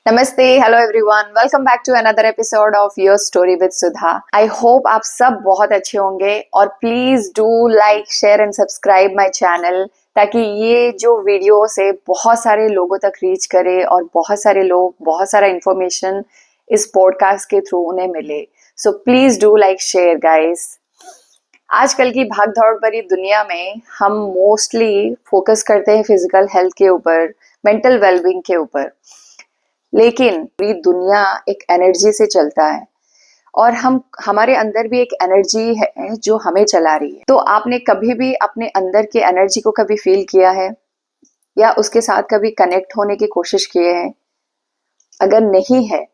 नमस्ते, hello everyone, welcome back to another episode of your story with Sudha. I hope आप सब बहुत अच्छे होंगे और please do like, share and subscribe my channel ताकि ये जो वीडियो से बहुत सारे लोगों तक रीच करे और बहुत सारे लोग बहुत सारा इंफॉर्मेशन इस पॉडकास्ट के थ्रू उन्हें मिले। So please do like, share guys. आजकल की भागदौड़ भरी दुनिया में हम मोस्टली फोकस करते हैं फिजिकल हेल्थ के ऊपर, मेंटल वेलबींग के ऊपर, लेकिन पूरी दुनिया एक एनर्जी से चलता है और हमारे अंदर भी एक एनर्जी है जो हमें चला रही है। तो आपने कभी भी अपने अंदर की एनर्जी को कभी फील किया है या उसके साथ कभी कनेक्ट होने की कोशिश किए हैं? अगर नहीं है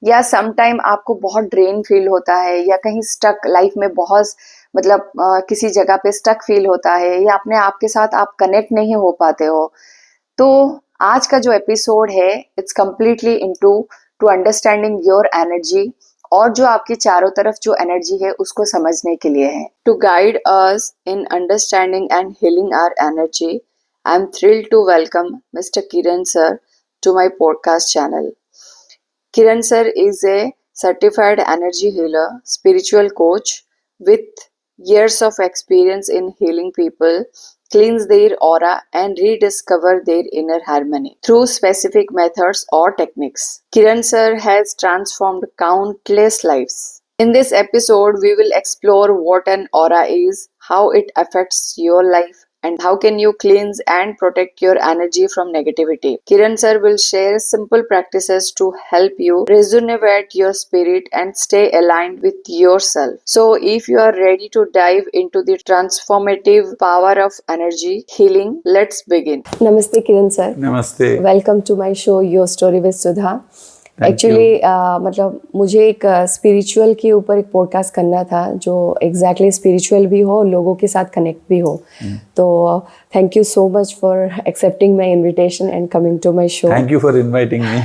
या सम टाइम आपको बहुत ड्रेन फील होता है या कहीं स्टक लाइफ में बहुत किसी जगह पे स्टक फील होता है या अपने आप के साथ आप कनेक्ट नहीं हो पाते हो, तो आज का जो एपिसोड है it's completely into two understanding your energy और जो आपके चारों तरफ जो एनर्जी है उसको समझने के लिए है। To guide us in understanding and healing our energy, I am thrilled to welcome mister Kiran sir to my podcast channel. Kiran sir is a certified energy healer, spiritual coach with years of experience in healing people, cleanse their aura and rediscover their inner harmony through specific methods or techniques. Kiran sir has transformed countless lives. In this episode, we will explore what an aura is, how it affects your life, and how can you cleanse and protect your energy from negativity. Kiran sir will share simple practices to help you rejuvenate your spirit and stay aligned with yourself. So if you are ready to dive into the transformative power of energy healing, let's begin. Namaste Kiran sir. नमस्ते. Welcome to my show Your Story with Sudha. Actually मुझे एक spiritual के ऊपर एक podcast करना था जो exactly spiritual भी हो, लोगों के साथ कनेक्ट भी हो. तो thank you so much for accepting my invitation and coming to my show. Thank you for inviting me.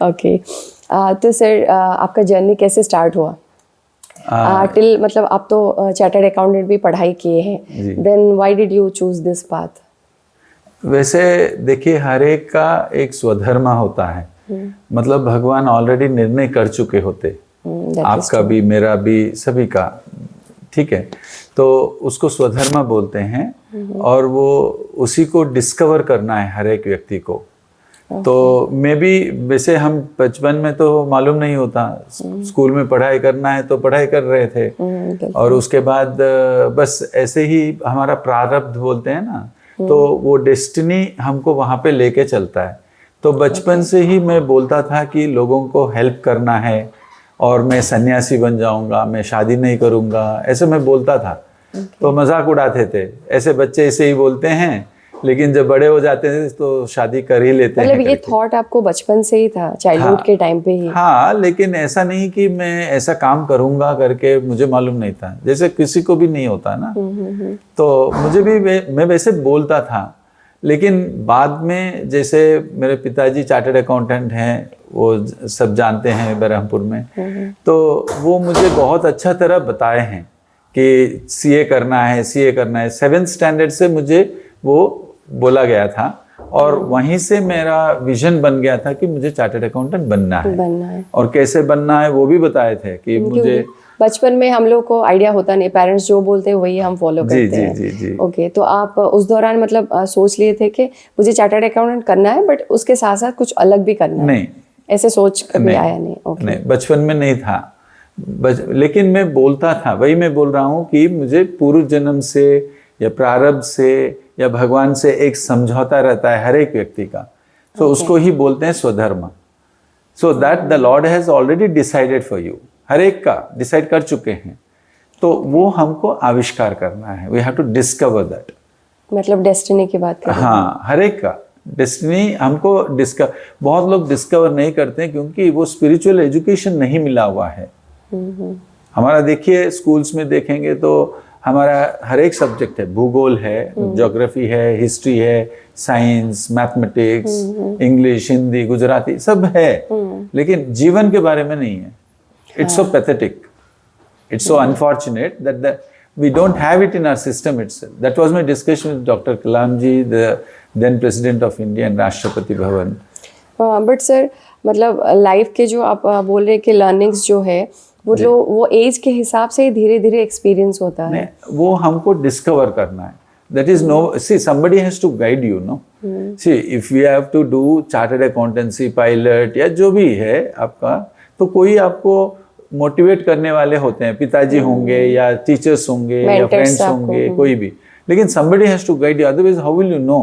Okay, तो सर आपका जर्नी कैसे स्टार्ट हुआ? टिल आप तो चार्टर्ड अकाउंटेंट भी पढ़ाई किए हैं, then why did you choose this path? वैसे देखिए, हर एक का एक स्वधर्म होता है. भगवान ऑलरेडी निर्णय कर चुके होते, आपका भी, मेरा भी, सभी का. ठीक है, तो उसको स्वधर्म बोलते हैं और वो उसी को डिस्कवर करना है हर एक व्यक्ति को. तो मैं भी, वैसे हम बचपन में तो मालूम नहीं होता, स्कूल में पढ़ाई करना है तो पढ़ाई कर रहे थे और उसके बाद बस ऐसे ही हमारा प्रारब्ध बोलते हैं ना, तो वो डेस्टिनी हमको वहाँ पे लेके चलता है. तो बचपन से ही मैं बोलता था कि लोगों को हेल्प करना है और मैं सन्यासी बन जाऊंगा, मैं शादी नहीं करूंगा, ऐसे मैं बोलता था. तो मजाक उड़ाते थे, ऐसे बच्चे ऐसे ही बोलते हैं, लेकिन जब बड़े हो जाते हैं तो शादी कर ही लेते हैं. ये थॉट आपको बचपन से ही था, चाइल्डहुड के टाइम पे ही? हाँ, लेकिन ऐसा नहीं कि मैं ऐसा काम करूंगा करके मुझे मालूम नहीं था, जैसे किसी को भी नहीं होता ना. तो मुझे भी, मैं वैसे बोलता था, लेकिन बाद में जैसे मेरे पिताजी चार्टर्ड अकाउंटेंट हैं, वो सब जानते हैं बरहमपुर में, तो वो मुझे बहुत अच्छा तरह बताए हैं कि सीए करना है, सीए करना है. 7th स्टैंडर्ड से मुझे वो बोला गया था और वहीं से मेरा विजन बन गया था कि मुझे चार्टर्ड अकाउंटेंट बनना है. और कैसे बनना है वो भी बताए थे कि मुझे. बचपन में हम लोग को आइडिया होता नहीं, पेरेंट्स जो बोलते हैं वही हम फॉलो करते हैं. जी. ओके, तो आप उस दौरान सोच लिए थे कि मुझे चार्टर्ड अकाउंटेंट करना है, बट उसके साथ साथ कुछ अलग भी करना है? नहीं, ऐसे सोच कभी आया नहीं? नहीं, बचपन में नहीं था. लेकिन मैं बोलता था, वही मैं बोल रहा हूँ कि मुझे पूर्व जन्म से या प्रारब्ध से या भगवान से एक समझौता रहता है हर एक व्यक्ति का. तो उसको ही बोलते हैं स्वधर्म. So that the Lord has already decided for you. हर एक का डिसाइड कर चुके हैं, तो वो हमको आविष्कार करना है. We have to discover that. Destiny की बात करें? हाँ, हर एक का डेस्टिनी हमको डिस्कवर. बहुत लोग डिस्कवर नहीं करते हैं क्योंकि वो स्पिरिचुअल एजुकेशन नहीं मिला हुआ है. हमारा देखिए, स्कूल्स में देखेंगे तो हमारा हर एक सब्जेक्ट है, भूगोल है, ज्योग्राफी है, हिस्ट्री है, science, mathematics, English, Hindi, Gujarati, सब है, लेकिन जीवन के बारे में नहीं है. It's so pathetic. It's so unfortunate that we don't have it in our system itself. That was my discussion with Dr. Kalamji, the then President of India and Rashtrapati Bhavan. But sir मतलब life के जो आप बोल रहे हैं कि learnings जो है वो एज के हिसाब से धीरे धीरे एक्सपीरियंस होता है। वो हमको डिस्कवर करना है। That is no, see, somebody has to guide you, no? See, if we have to do chartered accountancy, pilot या जो भी है आपका, तो कोई आपको मोटिवेट करने वाले होते हैं, पिताजी होंगे या टीचर्स होंगे या फ्रेंड्स होंगे, कोई भी। लेकिन somebody has to guide you, otherwise how will you know?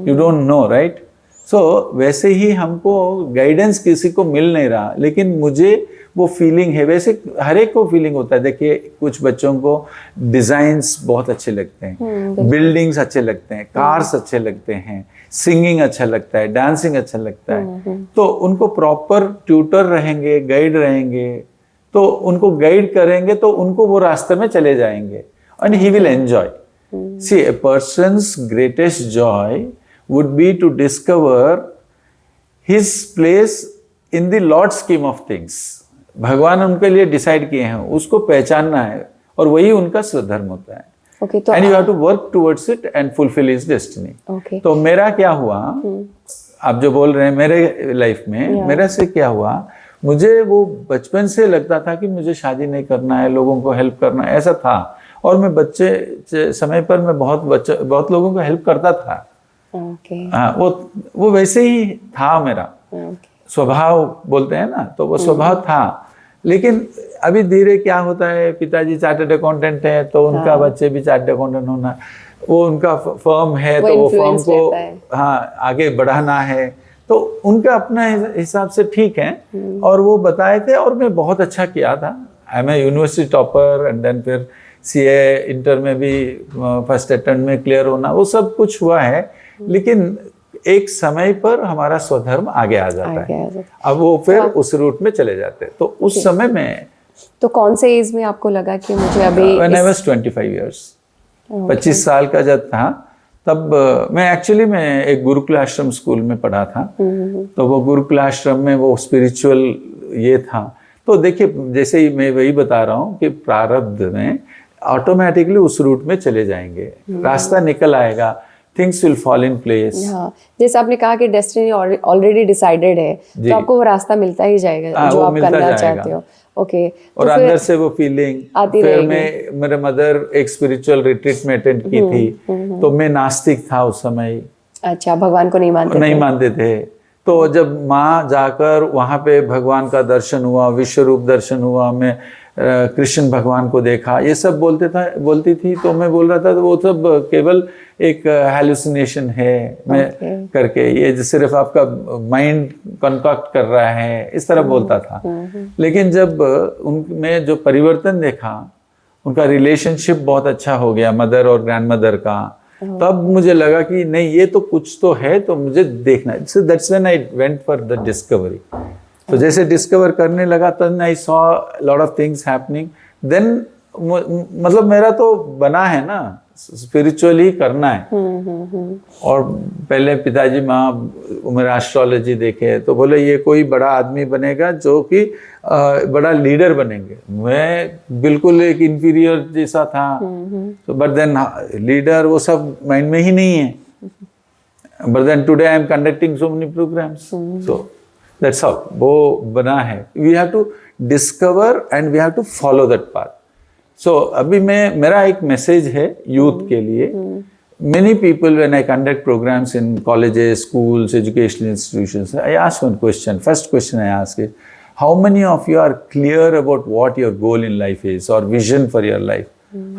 You don't know, right? So वैसे ही हमको गाइडेंस किसी को मिल नहीं रहा, लेकिन मुझे वो फीलिंग है। वैसे हर एक को फीलिंग होता है। देखिए कुछ बच्चों को डिजाइन्स बहुत अच्छे लगते हैं, बिल्डिंग्स अच्छे लगते हैं, कार्स अच्छे लगते हैं, सिंगिंग अच्छा लगता है, डांसिंग अच्छा लगता है, तो उनको प्रॉपर ट्यूटर रहेंगे, गाइड रहेंगे, तो उनको गाइड करेंगे तो उनको वो रास्ते में चले जाएंगे and he will enjoy. See a person's greatest joy would be to discover his place in the lord scheme of things. भगवान उनके लिए डिसाइड किए हैं, उसको पहचानना है और वही उनका स्वधर्म होता है। Okay, तो and you have to work towards it and fulfil his destiny. Okay. तो मेरा क्या हुआ, आप जो बोल रहे हैं मेरे लाइफ में, मेरा से क्या हुआ, मुझे वो बचपन से लगता था कि मुझे शादी नहीं करना है, लोगों को हेल्प करना है, ऐसा था। और मैं बच्चे समय पर मैं बहुत लोगों को हेल्प करता था। हाँ, वो वैसे ही था मेरा स्वभाव, बोलते हैं ना, तो वो स्वभाव था। लेकिन अभी धीरे क्या होता है, पिताजी चार्टर्ड अकाउंटेंट है तो उनका बच्चे भी चार्टर्ड अकाउंटेंट होना, वो उनका फर्म है तो वो फर्म को आगे बढ़ाना है, तो उनका अपना हिसाब से ठीक है। और वो बताए थे और मैं बहुत अच्छा किया था। I am a university topper and then फिर सीए इंटर में भी फर्स्ट अटेम्प्ट में क्लियर होना, वो सब कुछ हुआ है। लेकिन एक समय पर हमारा स्वधर्म आगे आ जाता है, अब वो फिर उस रूट में चले जाते हैं। तो उस समय में, तो कौन से एज में आपको लगा कि मुझे अभी When I was 25 years, 25 साल का जब था, तब मैं एक्चुअली मैं एक गुरुकुल आश्रम स्कूल में पढ़ा था। तो वो गुरुकुल आश्रम में वो स्पिरिचुअल ये था। तो देखिए जैसे ही मैं वही बता रहा हूँ कि प्रारब्ध में ऑटोमेटिकली उस रूट में चले जाएंगे, रास्ता निकल आएगा, things will fall in place. हाँ, जैसे आपने कहा कि डेस्टिनी ऑलरेडी डिसाइडेड है, तो आपको वो रास्ता मिलता ही जाएगा जो आप करना चाहते हो। ओके, और तो अंदर से वो फीलिंग फिर मेरे मदर एक स्पिरिचुअल रिट्रीट में अटेंड की थी, तो मैं नास्तिक था उस समय। अच्छा, भगवान को नहीं मानते थे। तो जब माँ जाकर वहाँ पे भगवान का दर्शन हुआ, विश्व रूप दर्शन हुआ, मैं कृष्ण भगवान को देखा, ये सब बोलती थी, तो मैं बोल रहा था तो वो सब केवल एक हैलुसिनेशन है, मैं करके ये सिर्फ आपका माइंड कॉन्कॉक्ट कर रहा है, इस तरह बोलता था। लेकिन जब उनमें जो परिवर्तन देखा, उनका रिलेशनशिप बहुत अच्छा हो गया मदर और ग्रैंडमदर का, तब मुझे लगा कि नहीं ये तो कुछ तो है, तो मुझे देखना है। So that's when I went for the discovery. तो जैसे डिस्कवर करने लगा, तब I saw lot of things happening. Then मतलब मेरा तो बना है ना, स्पिरिचुअली करना है। और पहले पिताजी माँ मेरा एस्ट्रोलॉजी देखे तो बोले ये कोई बड़ा आदमी बनेगा जो कि बड़ा लीडर बनेंगे। मैं बिल्कुल एक इंफीरियर जैसा था। तो बट देन लीडर वो सब माइंड में ही नहीं है। But then today I am conducting so many programmes, so that's how वो बना है। We have to discover and we have to follow that path. सो अभी मेरा एक मैसेज है यूथ के लिए। Many people, when I conduct programs in colleges, schools, educational institutions, I ask one question. First question I ask is, how many of you are clear about what your goal in life is or vision for your life?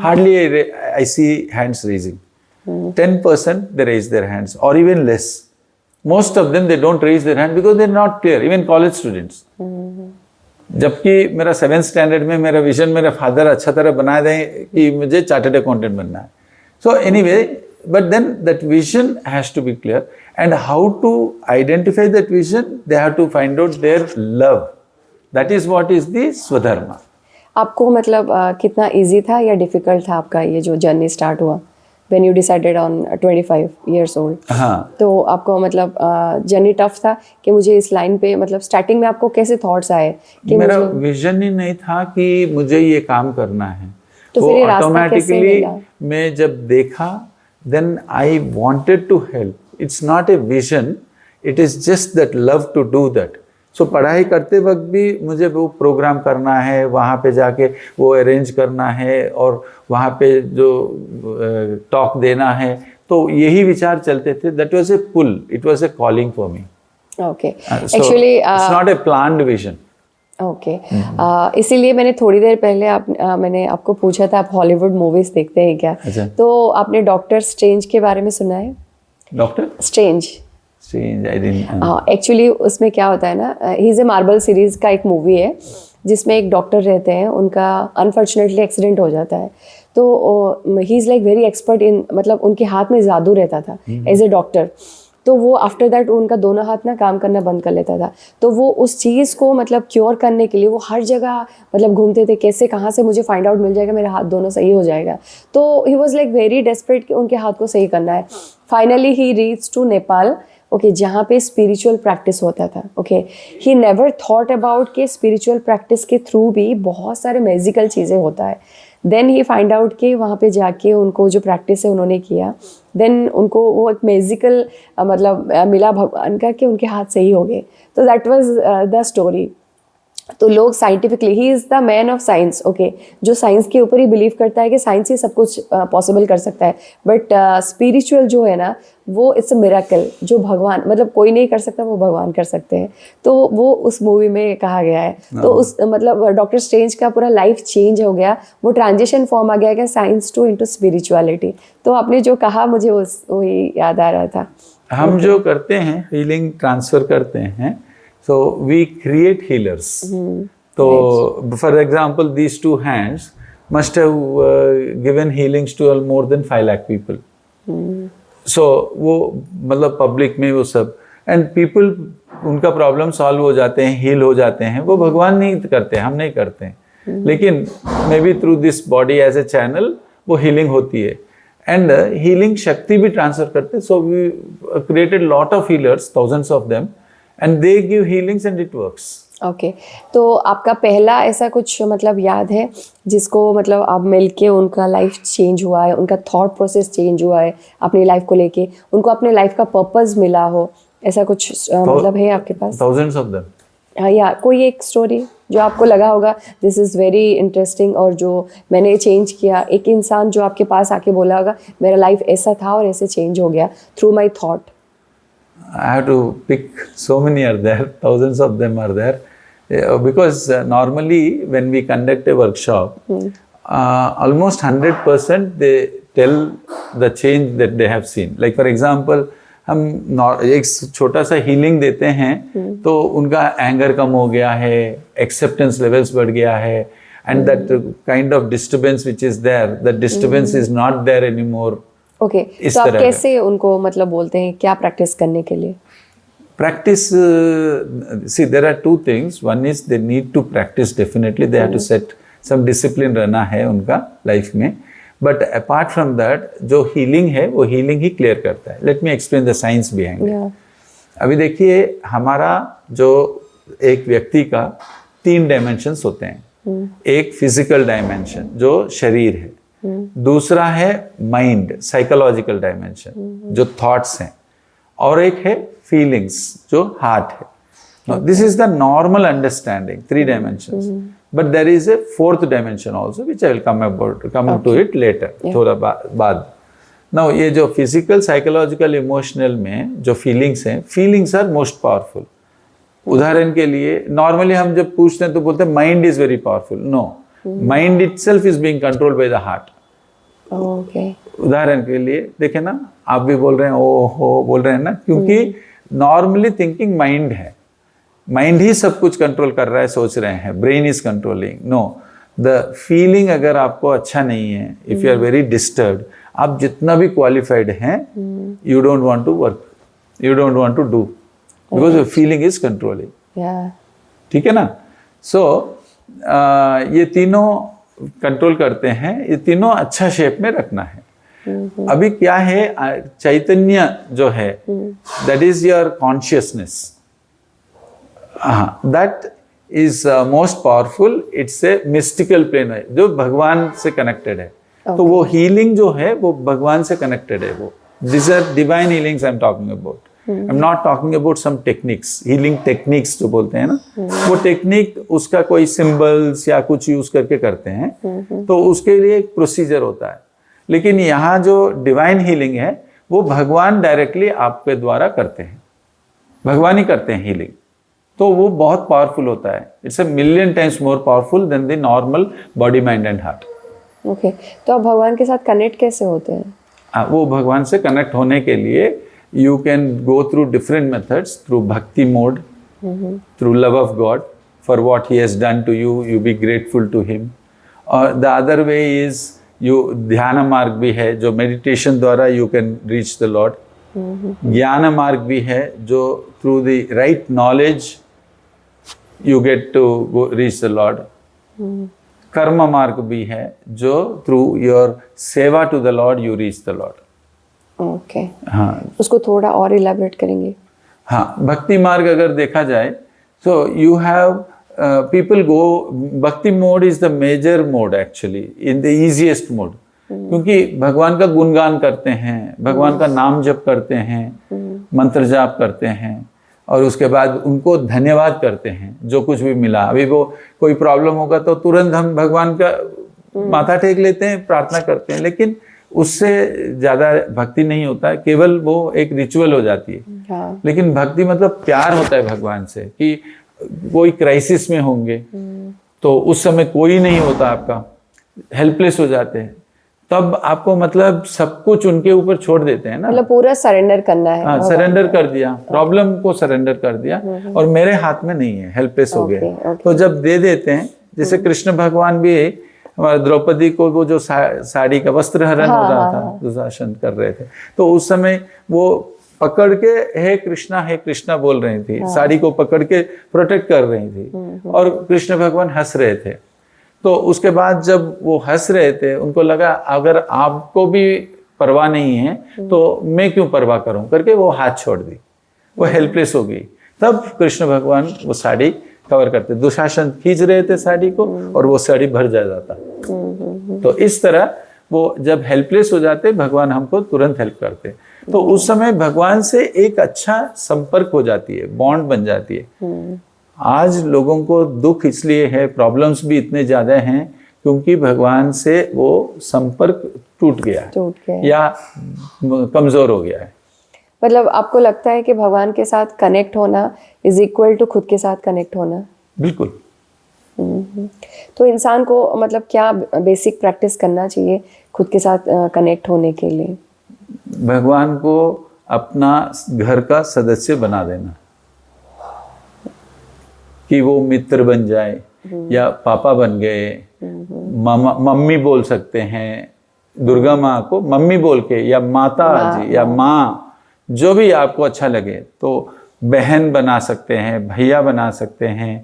Hardly I see hands raising. 10% they raise their hands or even less. Most of them, they don't raise their hand because they're not clear, even college students. जबकि मेरा 7th standard में मेरा vision मेरे father अच्छा तरह बना दें कि मुझे चार्टर्ड अकाउंटेंट बनना है। So anyway, but then that vision has to be clear, and how to identify that vision, they have to find out their love. That is what is the स्वधर्म। आपको मतलब कितना इजी था या difficult था आपका ये जो जर्नी स्टार्ट हुआ when you decided on 25 years old? हाँ, तो आपको मतलब जर्नी टफ था कि मुझे इस लाइन पे, मतलब स्टार्टिंग में आपको कैसे थॉट्स आए कि मेरा विजन ही नहीं था कि मुझे ये काम करना है। तो फिर ये रास्ता कैसे मिला? मैं जब देखा, then I wanted to help. It's not a vision it is just that love to do that. So पढ़ाई करते वक्त भी मुझे वो प्रोग्राम करना है, वहाँ पे जाके वो अरेंज करना है और वहाँ पे जो टॉक देना है, तो यही विचार चलते थे. That was a pull, it was a calling for me. Okay, So, actually it's not a planned vision. Okay, इसीलिए मैंने थोड़ी देर पहले मैंने आपको पूछा था आप हॉलीवुड मूवीज देखते हैं क्या? अच्छा. तो आपने डॉक्टर स्ट्रेंज के बारे में सुना है? Doctor strange, I didn't. हाँ, एक्चुअली उसमें क्या होता है ना, he is a Marvel series का एक मूवी है जिसमें एक डॉक्टर रहते हैं, उनका अनफॉर्चुनेटली एक्सीडेंट हो जाता है. तो he is like very expert in, मतलब उनके हाथ में जादू रहता था एज ए डॉक्टर. तो वो आफ्टर दैट उनका दोनों हाथ ना काम करना बंद कर लेता था. तो वो उस चीज़ को मतलब क्योर करने के लिए वो हर जगह मतलब घूमते थे, कैसे कहाँ से मुझे फाइंड आउट मिल जाएगा, मेरा हाथ दोनों सही हो जाएगा. तो he was like very desperate कि उनके हाथ को सही करना है. Finally he reach to Nepal, okay, जहाँ पे स्पिरिचुअल प्रैक्टिस होता था. Okay, he never thought about कि स्पिरिचुअल प्रैक्टिस के थ्रू भी बहुत सारे मैजिकल चीज़ें होता है. देन ही फाइंड आउट कि वहाँ पे जाके उनको जो प्रैक्टिस है उन्होंने किया, देन उनको वो एक मैजिकल मतलब मिला भगवान का कि उनके हाथ सही हो गए. तो दैट वाज द स्टोरी. तो लोग scientifically, he is the man of science, okay, जो साइंस के ऊपर ही बिलीव करता है कि साइंस ही सब कुछ पॉसिबल कर सकता है. बट स्पिरिचुअल जो है ना, वो इट्स अ मिरेकल, जो भगवान मतलब कोई नहीं कर सकता, वो भगवान कर सकते हैं. तो वो उस मूवी में कहा गया है. तो उस मतलब डॉक्टर स्ट्रेंज का पूरा लाइफ चेंज हो गया, वो ट्रांजिशन फॉर्म आ गया कि साइंस टू इनटू स्पिरिचुअलिटी. तो आपने जो कहा मुझे वही याद आ रहा था. हम जो करते हैं हीलिंग ट्रांसफर करते हैं, so we create healers. So for example, these two hands must have given healings to more than 5 lakh people. So वो मतलब पब्लिक में वो सब, and people उनका प्रॉब्लम सॉल्व हो जाते हैं, हील हो जाते हैं. वो भगवान नहीं करते, हम नहीं करते हैं, लेकिन maybe through this body as a channel वो हीलिंग होती है. एंड हीलिंग शक्ति भी ट्रांसफर करते हैं. So we created lot of healers, thousands of them, and they give healings and it works. Okay, तो आपका पहला ऐसा कुछ मतलब याद है जिसको मतलब आप मिलके उनका लाइफ चेंज हुआ है, उनका थॉट प्रोसेस चेंज हुआ है अपनी लाइफ को लेके, उनको अपने लाइफ का पर्पस मिला हो, ऐसा कुछ मतलब है आपके पास? Thousands of them. हाँ, या कोई एक स्टोरी जो आपको लगा होगा दिस इज़ वेरी इंटरेस्टिंग, और जो मैंने चेंज किया, एक इंसान जो आपके पास आके बोला होगा मेरा लाइफ ऐसा था और ऐसे चेंज हो गया through my thought. I have to pick, so many are there, thousands of them are there, because normally when we conduct a workshop, almost 100% they tell the change that they have seen. Like for example, हम एक छोटा सा healing देते हैं तो उनका anger कम हो गया है, एक्सेप्टेंस लेवल्स बढ़ गया है, and that kind of disturbance which is there, that disturbance is not there anymore. Okay, तो आप कैसे उनको मतलब बोलते हैं क्या प्रैक्टिस करने के लिए? Practice, see there are two things. One is they need to practice, definitely they have to set some discipline रहना है उनका लाइफ में. But apart from that, जो healing है वो healing ही clear करता है. Let me explain the science behind it. अभी देखिए, हमारा जो एक व्यक्ति का 3 डायमेंशंस होते हैं. एक फिजिकल डायमेंशन जो शरीर है, दूसरा है माइंड, साइकोलॉजिकल डायमेंशन जो थॉट्स हैं, और एक है फीलिंग्स जो हार्ट है. This is the normal understanding, 3 dimensions. But there is a 4th dimension also which I will come to it later, थोड़ा बाद. नाउ ये जो फिजिकल, साइकोलॉजिकल, इमोशनल में जो फीलिंग्स हैं, फीलिंग्स आर मोस्ट पावरफुल. उदाहरण के लिए नॉर्मली हम जब पूछते हैं तो बोलते हैं mind is very powerful. No, mind itself is being controlled by the heart. Okay, उदाहरण के लिए देखे ना, आप भी बोल रहे हैं ओ हो बोल रहे हैं ना, क्योंकि नॉर्मली थिंकिंग माइंड है, माइंड ही सब कुछ कंट्रोल कर रहा है, सोच रहे हैं, brain is controlling. No, the feeling अगर आपको अच्छा नहीं है, if you are very disturbed, आप जितना भी क्वालिफाइड हैं, you don't want to work, you don't want to do, because your feeling is controlling. ठीक है ना? सो ये तीनों कंट्रोल करते हैं, ये तीनों अच्छा शेप में रखना है. अभी क्या है, चैतन्य जो है, that is your consciousness, that is most powerful. It's a mystical plane है जो भगवान से कनेक्टेड है. तो वो हीलिंग जो है वो भगवान से कनेक्टेड है. वो this are divine healings I am talking about. I am not talking about some techniques, healing techniques जो बोलते हैं ना, वो टेक्निक उसका कोई सिंबल्स या कुछ यूज करके करते हैं, तो उसके लिए एक प्रोसीजर होता है। लेकिन यहाँ जो डिवाइन हीलिंग है वो भगवान डायरेक्टली आपके द्वारा करते हैं, भगवान ही करते हैं हीलिंग, तो वो बहुत पावरफुल होता है। It's a million times more powerful than the normal body, mind and heart. Okay, तो आप भगवान के साथ कनेक्ट कैसे होते हैं? वो भगवान से कनेक्ट होने के लिए you can go through different methods, through bhakti mode, through love of God for what he has done to you, you be grateful to him. और the other way is you, ध्यान मार्ग भी है जो मेडिटेशन द्वारा you can reach the lord. ज्ञान मार्ग भी है जो through the right knowledge you get to reach the lord. कर्म मार्ग भी है जो थ्रू योर सेवा to the lord you reach the lord. Okay, हाँ, उसको थोड़ा और इलैबोरेट करेंगे? हाँ, भक्ति मार्ग अगर देखा जाए तो you have people go, bhakti mode is the major mode actually, in the easiest mode, क्योंकि भगवान का गुणगान करते हैं, भगवान का नाम जप करते हैं, मंत्र जाप करते हैं, और उसके बाद उनको धन्यवाद करते हैं जो कुछ भी मिला। अभी वो कोई प्रॉब्लम होगा तो तुरंत हम भगवान का माथा टेक लेते हैं, प्रार्थना करते हैं, लेकिन उससे ज़्यादा भक्ति नहीं होता है, केवल वो एक रिचुअल हो जाती है। हाँ। लेकिन भक्ति मतलब प्यार होता है भगवान से, कि कोई क्राइसिस में होंगे तो उस समय कोई नहीं होता, आपका हेल्पलेस हो जाते हैं, तब आपको मतलब सब कुछ उनके ऊपर छोड़ देते हैं ना, मतलब पूरा सरेंडर करना है। हाँ, सरेंडर कर दिया, प्रॉब्लम को सरेंडर कर दिया, और मेरे हाथ में नहीं है, हेल्पलेस हो गए। तो जब दे देते हैं, जैसे कृष्ण भगवान भी हमारे द्रौपदी को वो जो साड़ी का वस्त्र हरण हो रहा था, दुशासन कर रहे थे, तो उस समय वो पकड़ के हे कृष्णा बोल रही थी, साड़ी को पकड़ के प्रोटेक्ट कर रही थी, और कृष्ण भगवान हंस रहे थे। तो उसके बाद जब वो हंस रहे थे, उनको लगा अगर आपको भी परवाह नहीं है तो मैं क्यों परवाह करूं, करके वो हाथ छोड़ दी, वो हेल्पलेस हो गई। तब कृष्ण भगवान वो साड़ी कवर करते, दुशासन खींच रहे थे साड़ी को, और वो साड़ी भर जा जाता। तो इस तरह वो जब हेल्पलेस हो जाते, भगवान हमको तुरंत हेल्प करते। तो उस समय भगवान से एक अच्छा संपर्क हो जाती है, बॉन्ड बन जाती है। आज लोगों को दुख इसलिए है, प्रॉब्लम्स भी इतने ज्यादा हैं, क्योंकि भगवान से वो संपर्क टूट गया या कमजोर हो गया है। मतलब आपको लगता है कि भगवान के साथ कनेक्ट होना इज इक्वल टू खुद के साथ कनेक्ट होना? बिल्कुल। तो इंसान को मतलब क्या बेसिक प्रैक्टिस करना चाहिए खुद के साथ कनेक्ट होने के लिए? भगवान को अपना घर का सदस्य बना देना, कि वो मित्र बन जाए, या पापा बन गए, मम्मी बोल सकते हैं, दुर्गा माँ को मम्मी बोल के, या माता जी या माँ, जो भी आपको अच्छा लगे। तो बहन बना सकते हैं, भैया बना सकते हैं,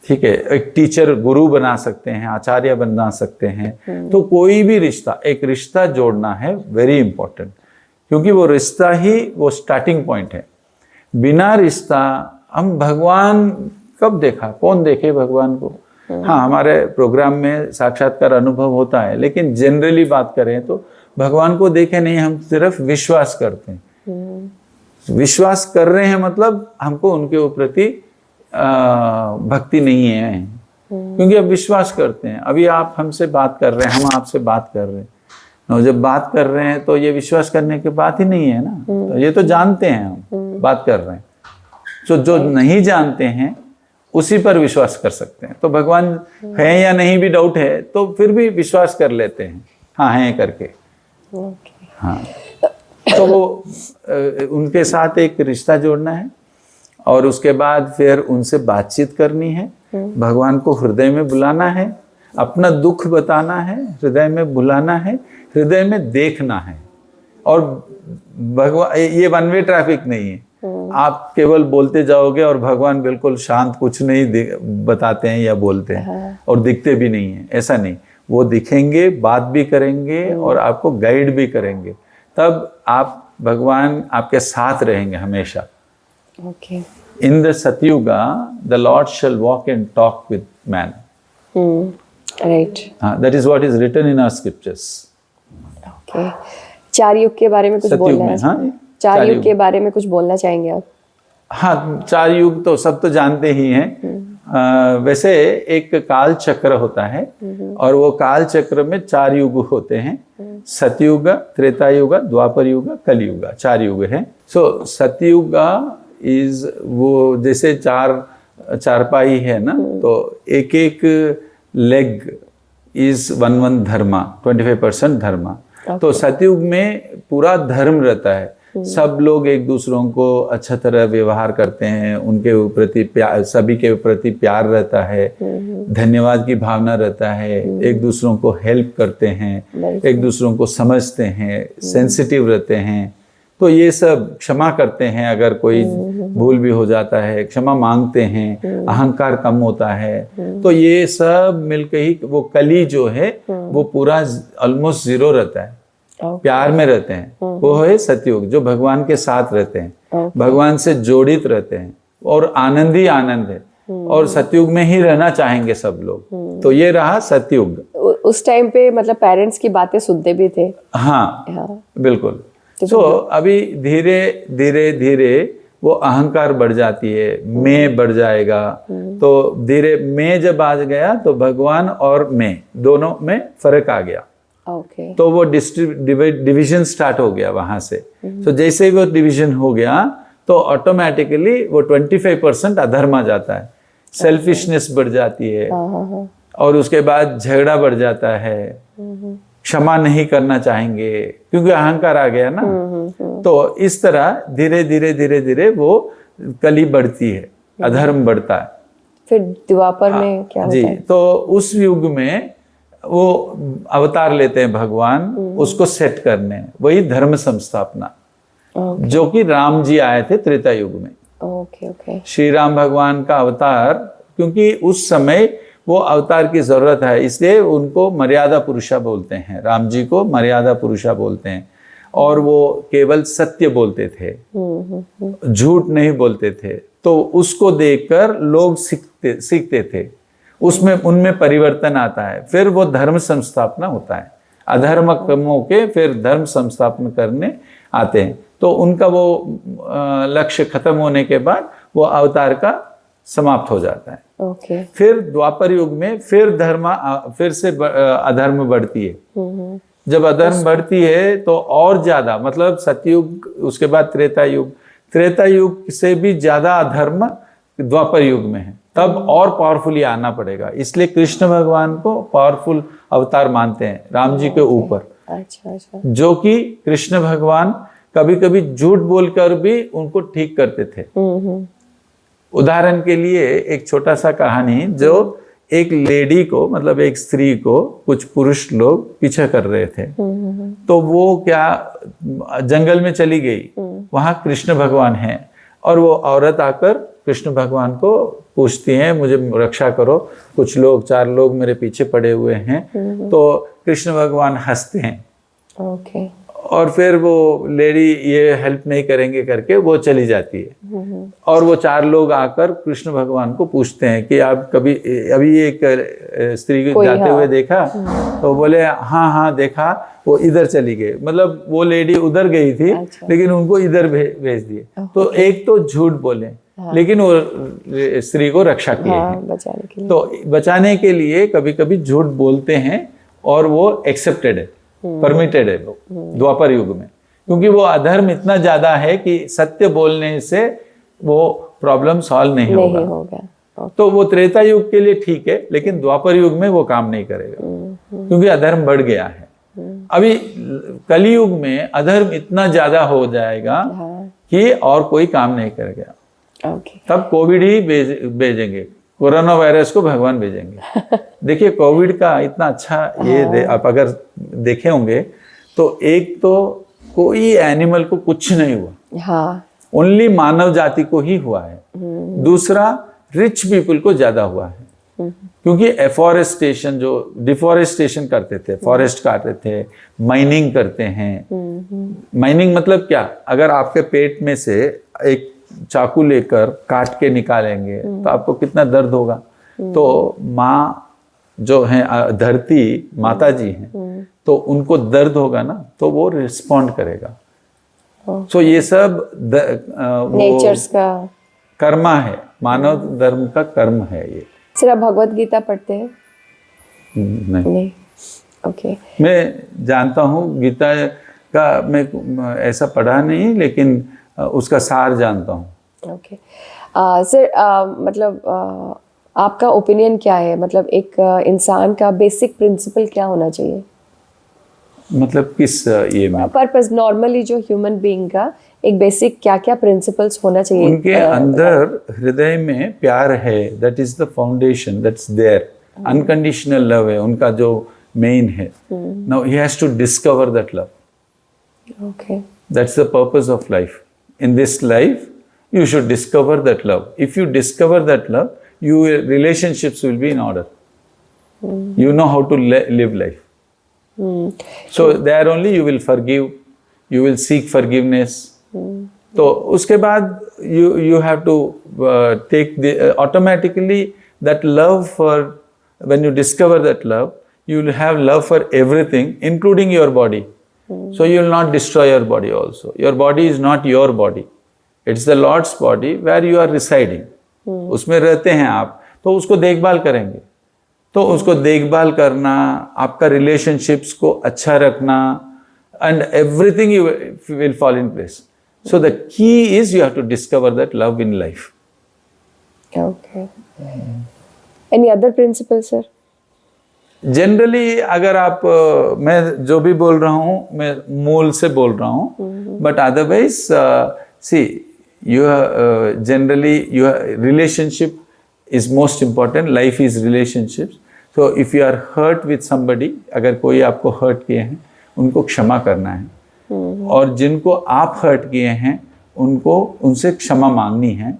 ठीक है, एक टीचर गुरु बना सकते हैं, आचार्य बना सकते हैं। तो कोई भी रिश्ता, एक रिश्ता जोड़ना है वेरी इंपॉर्टेंट, क्योंकि वो रिश्ता ही वो स्टार्टिंग पॉइंट है। बिना रिश्ता, हम भगवान कब देखा, कौन देखे भगवान को? हाँ, हमारे प्रोग्राम में साक्षात्कार अनुभव होता है, लेकिन जनरली बात करें तो भगवान को देखे नहीं, हम सिर्फ विश्वास करते हैं। विश्वास कर रहे हैं मतलब हमको उनके प्रति भक्ति नहीं है, क्योंकि अब विश्वास करते हैं। अभी आप हमसे बात कर रहे हैं, हम आपसे बात कर रहे हैं, जब बात कर रहे हैं तो ये विश्वास करने की बात ही नहीं है ना, तो ये तो जानते हैं हम बात कर रहे हैं। तो जो नहीं जानते हैं उसी पर विश्वास कर सकते हैं। तो भगवान है या नहीं भी डाउट है, तो फिर भी विश्वास कर लेते हैं, हाँ है करके। हाँ, तो वो उनके साथ एक रिश्ता जोड़ना है, और उसके बाद फिर उनसे बातचीत करनी है, भगवान को हृदय में बुलाना है, अपना दुख बताना है, हृदय में बुलाना है, हृदय में देखना है। और भगवान, ये वन वे ट्रैफिक नहीं है, आप केवल बोलते जाओगे और भगवान बिल्कुल शांत कुछ नहीं बताते हैं या बोलते हैं, और दिखते भी नहीं है, ऐसा नहीं। वो दिखेंगे, बात भी करेंगे, और आपको गाइड भी करेंगे, तब आप भगवान आपके साथ रहेंगे हमेशा। Okay. In the Satyuga, the Lord shall walk and talk with man. Right. That is what is written in our scriptures. Okay. 4 युग के बारे में कुछ बोलना है? हाँ, चार युग के बारे में कुछ बोलना चाहेंगे आप? हाँ, 4 युग तो सब तो जानते ही हैं। वैसे एक काल चक्र होता है और वो काल चक्र में 4 युग होते हैं। सतयुग, त्रेता युग, द्वापर युग, कलयुग, 4 युग हैं। सो सतयुग इज वो जैसे चारपाई है ना, तो एक एक लेग इज वन धर्मा, 25% धर्मा। तो सतयुग में पूरा धर्म रहता है। सब लोग एक दूसरों को अच्छा तरह व्यवहार करते हैं, उनके प्रति प्यार, सभी के प्रति प्यार रहता है, धन्यवाद की भावना रहता है, एक दूसरों को हेल्प करते हैं, एक दूसरों को समझते हैं, सेंसिटिव रहते हैं। तो ये सब क्षमा करते हैं, अगर कोई भूल भी हो जाता है क्षमा मांगते हैं, अहंकार कम होता है। तो ये सब मिलकर ही वो कली जो है वो पूरा ऑलमोस्ट 0 रहता है। प्यार में रहते हैं, वो है सतयुग, जो भगवान के साथ रहते हैं, भगवान से जोड़ित रहते हैं और आनंद ही आनंद है। और सतयुग में ही रहना चाहेंगे सब लोग। तो ये रहा सतयुग। उस टाइम पे मतलब पेरेंट्स की बातें सुनते भी थे। हाँ, बिल्कुल। तो अभी धीरे धीरे धीरे वो अहंकार बढ़ जाती है, मैं बढ़ जाएगा। तो धीरे मैं जब आ गया तो भगवान और मैं दोनों में फर्क आ गया। तो वो डिवीजन स्टार्ट हो गया वहां से। तो जैसे ही वो डिवीजन हो गया तो ऑटोमेटिकली वो 25% अधर्म आ जाता है, सेल्फिशनेस बढ़ जाती है और उसके बाद झगड़ा बढ़ जाता है, क्षमा नहीं करना चाहेंगे क्योंकि अहंकार आ गया ना। तो इस तरह धीरे धीरे धीरे धीरे वो कली बढ़ती है, अधर्म बढ़ता है। फिर द्वापर में क्या होता है? तो उस युग में वो अवतार लेते हैं भगवान उसको सेट करने, वही धर्म संस्थापना, जो कि राम जी आए थे त्रेता युग में। श्री राम भगवान का अवतार, क्योंकि उस समय वो अवतार की जरूरत है, इसलिए उनको मर्यादा पुरुषा बोलते हैं। राम जी को मर्यादा पुरुषा बोलते हैं। और वो केवल सत्य बोलते थे, झूठ नहीं बोलते थे। तो उसको देखकर लोग सीखते थे, उसमें उनमें परिवर्तन आता है, फिर वो धर्म संस्थापना होता है। अधर्म कमों के फिर धर्म संस्थापन करने आते हैं। तो उनका वो लक्ष्य खत्म होने के बाद वो अवतार का समाप्त हो जाता है। फिर द्वापर युग में फिर से अधर्म बढ़ती है। जब अधर्म बढ़ती है तो और ज्यादा, मतलब सतयुग, उसके बाद त्रेता युग से भी ज्यादा अधर्म द्वापर युग में है। तब और पावरफुली आना पड़ेगा, इसलिए कृष्ण भगवान को पावरफुल अवतार मानते हैं राम जी के ऊपर। अच्छा। जो कि कृष्ण भगवान कभी कभी झूठ बोलकर भी उनको ठीक करते थे। उदाहरण के लिए एक छोटा सा कहानी, जो एक लेडी को, मतलब एक स्त्री को कुछ पुरुष लोग पीछे कर रहे थे। तो वो क्या जंगल में चली गई, वहां कृष्ण भगवान है और वो औरत आकर कृष्ण भगवान को पूछती हैं, मुझे रक्षा करो, कुछ लोग 4 लोग मेरे पीछे पड़े हुए हैं। तो कृष्ण भगवान हंसते हैं और फिर वो लेडी ये हेल्प नहीं करेंगे करके वो चली जाती है। और वो 4 लोग आकर कृष्ण भगवान को पूछते हैं कि आप कभी अभी एक स्त्री को जाते हुए देखा? तो बोले हाँ देखा, वो इधर चली गई। मतलब वो लेडी उधर गई थी, लेकिन उनको इधर भेज दिए। तो एक तो झूठ बोले, लेकिन वो स्त्री को रक्षा किए हैं। बचाने के लिए। तो बचाने के लिए कभी कभी झूठ बोलते हैं और वो एक्सेप्टेड है, परमिटेड है वो द्वापर युग में, क्योंकि वो अधर्म इतना ज्यादा है कि सत्य बोलने से वो प्रॉब्लम सॉल्व नहीं होगा। तो वो त्रेता युग के लिए ठीक है, लेकिन द्वापर युग में वो काम नहीं करेगा, क्योंकि अधर्म बढ़ गया है। अभी कलयुग में अधर्म इतना ज्यादा हो जाएगा कि और कोई काम नहीं करेगा। तब कोविड ही भेजेंगे, कोरोना वायरस को भगवान भेजेंगे। देखिए कोविड का इतना अच्छा ये आप अगर देखे होंगे तो एक तो कोई एनिमल को कुछ नहीं हुआ, ओनली मानव जाति को ही हुआ है। दूसरा रिच पीपल को ज्यादा हुआ है, क्योंकि एफॉरेस्टेशन, जो डिफॉरेस्टेशन करते थे, फॉरेस्ट काटते थे, माइनिंग करते हैं। माइनिंग मतलब क्या, अगर आपके पेट में से एक चाकू लेकर काट के निकालेंगे तो आपको कितना दर्द होगा। तो माँ जो है, धरती माता जी हैं, तो उनको दर्द होगा ना, तो वो रिस्पॉन्ड करेगा। सो ये सब नेचर्स का कर्मा है, मानव धर्म का कर्म है ये। सर आप भगवत गीता पढ़ते हैं? नहीं, ओके। मैं जानता हूँ गीता का, मैं ऐसा पढ़ा नहीं, लेकिन उसका सार जानता हूँ। ओके सर, मतलब आपका ओपिनियन क्या है, मतलब एक इंसान का बेसिक प्रिंसिपल क्या होना चाहिए? मतलब किस ये में? पर्पस, नॉर्मली जो ह्यूमन बीइंग का एक बेसिक क्या क्या प्रिंसिपल्स होना चाहिए? उनके अंदर हृदय में प्यार है, that is the foundation, that's there. Unconditional love है उनका जो मेन है। Now he has to discover that love. Okay, that's the purpose of life. In this life you should discover that love. If you discover that love, your relationships will be in order. You know how to live life. So there only you will forgive, you will seek forgiveness. तो उसके बाद you have to take the automatically that love for, when you discover that love, you will have love for everything, including your body. So you will not destroy your body also. Your body is not your body. It's the Lord's body where you are residing. उसमें रहते हैं आप, तो उसको देखभाल करेंगे। तो उसको देखभाल करना, आपका रिलेशनशिप्स को अच्छा रखना, and everything you will fall in place. So the key is you have to discover that love in life. Okay. Any other principle, sir? Generally अगर आप मैं जो भी बोल रहा हूँ मैं मूल से बोल रहा हूँ, but otherwise see generally your relationship is most important. Life is relationships. So if you are hurt with somebody, अगर कोई आपको hurt किए हैं, उनको क्षमा करना है। और जिनको आप hurt किए हैं उनको उनसे क्षमा मांगनी है।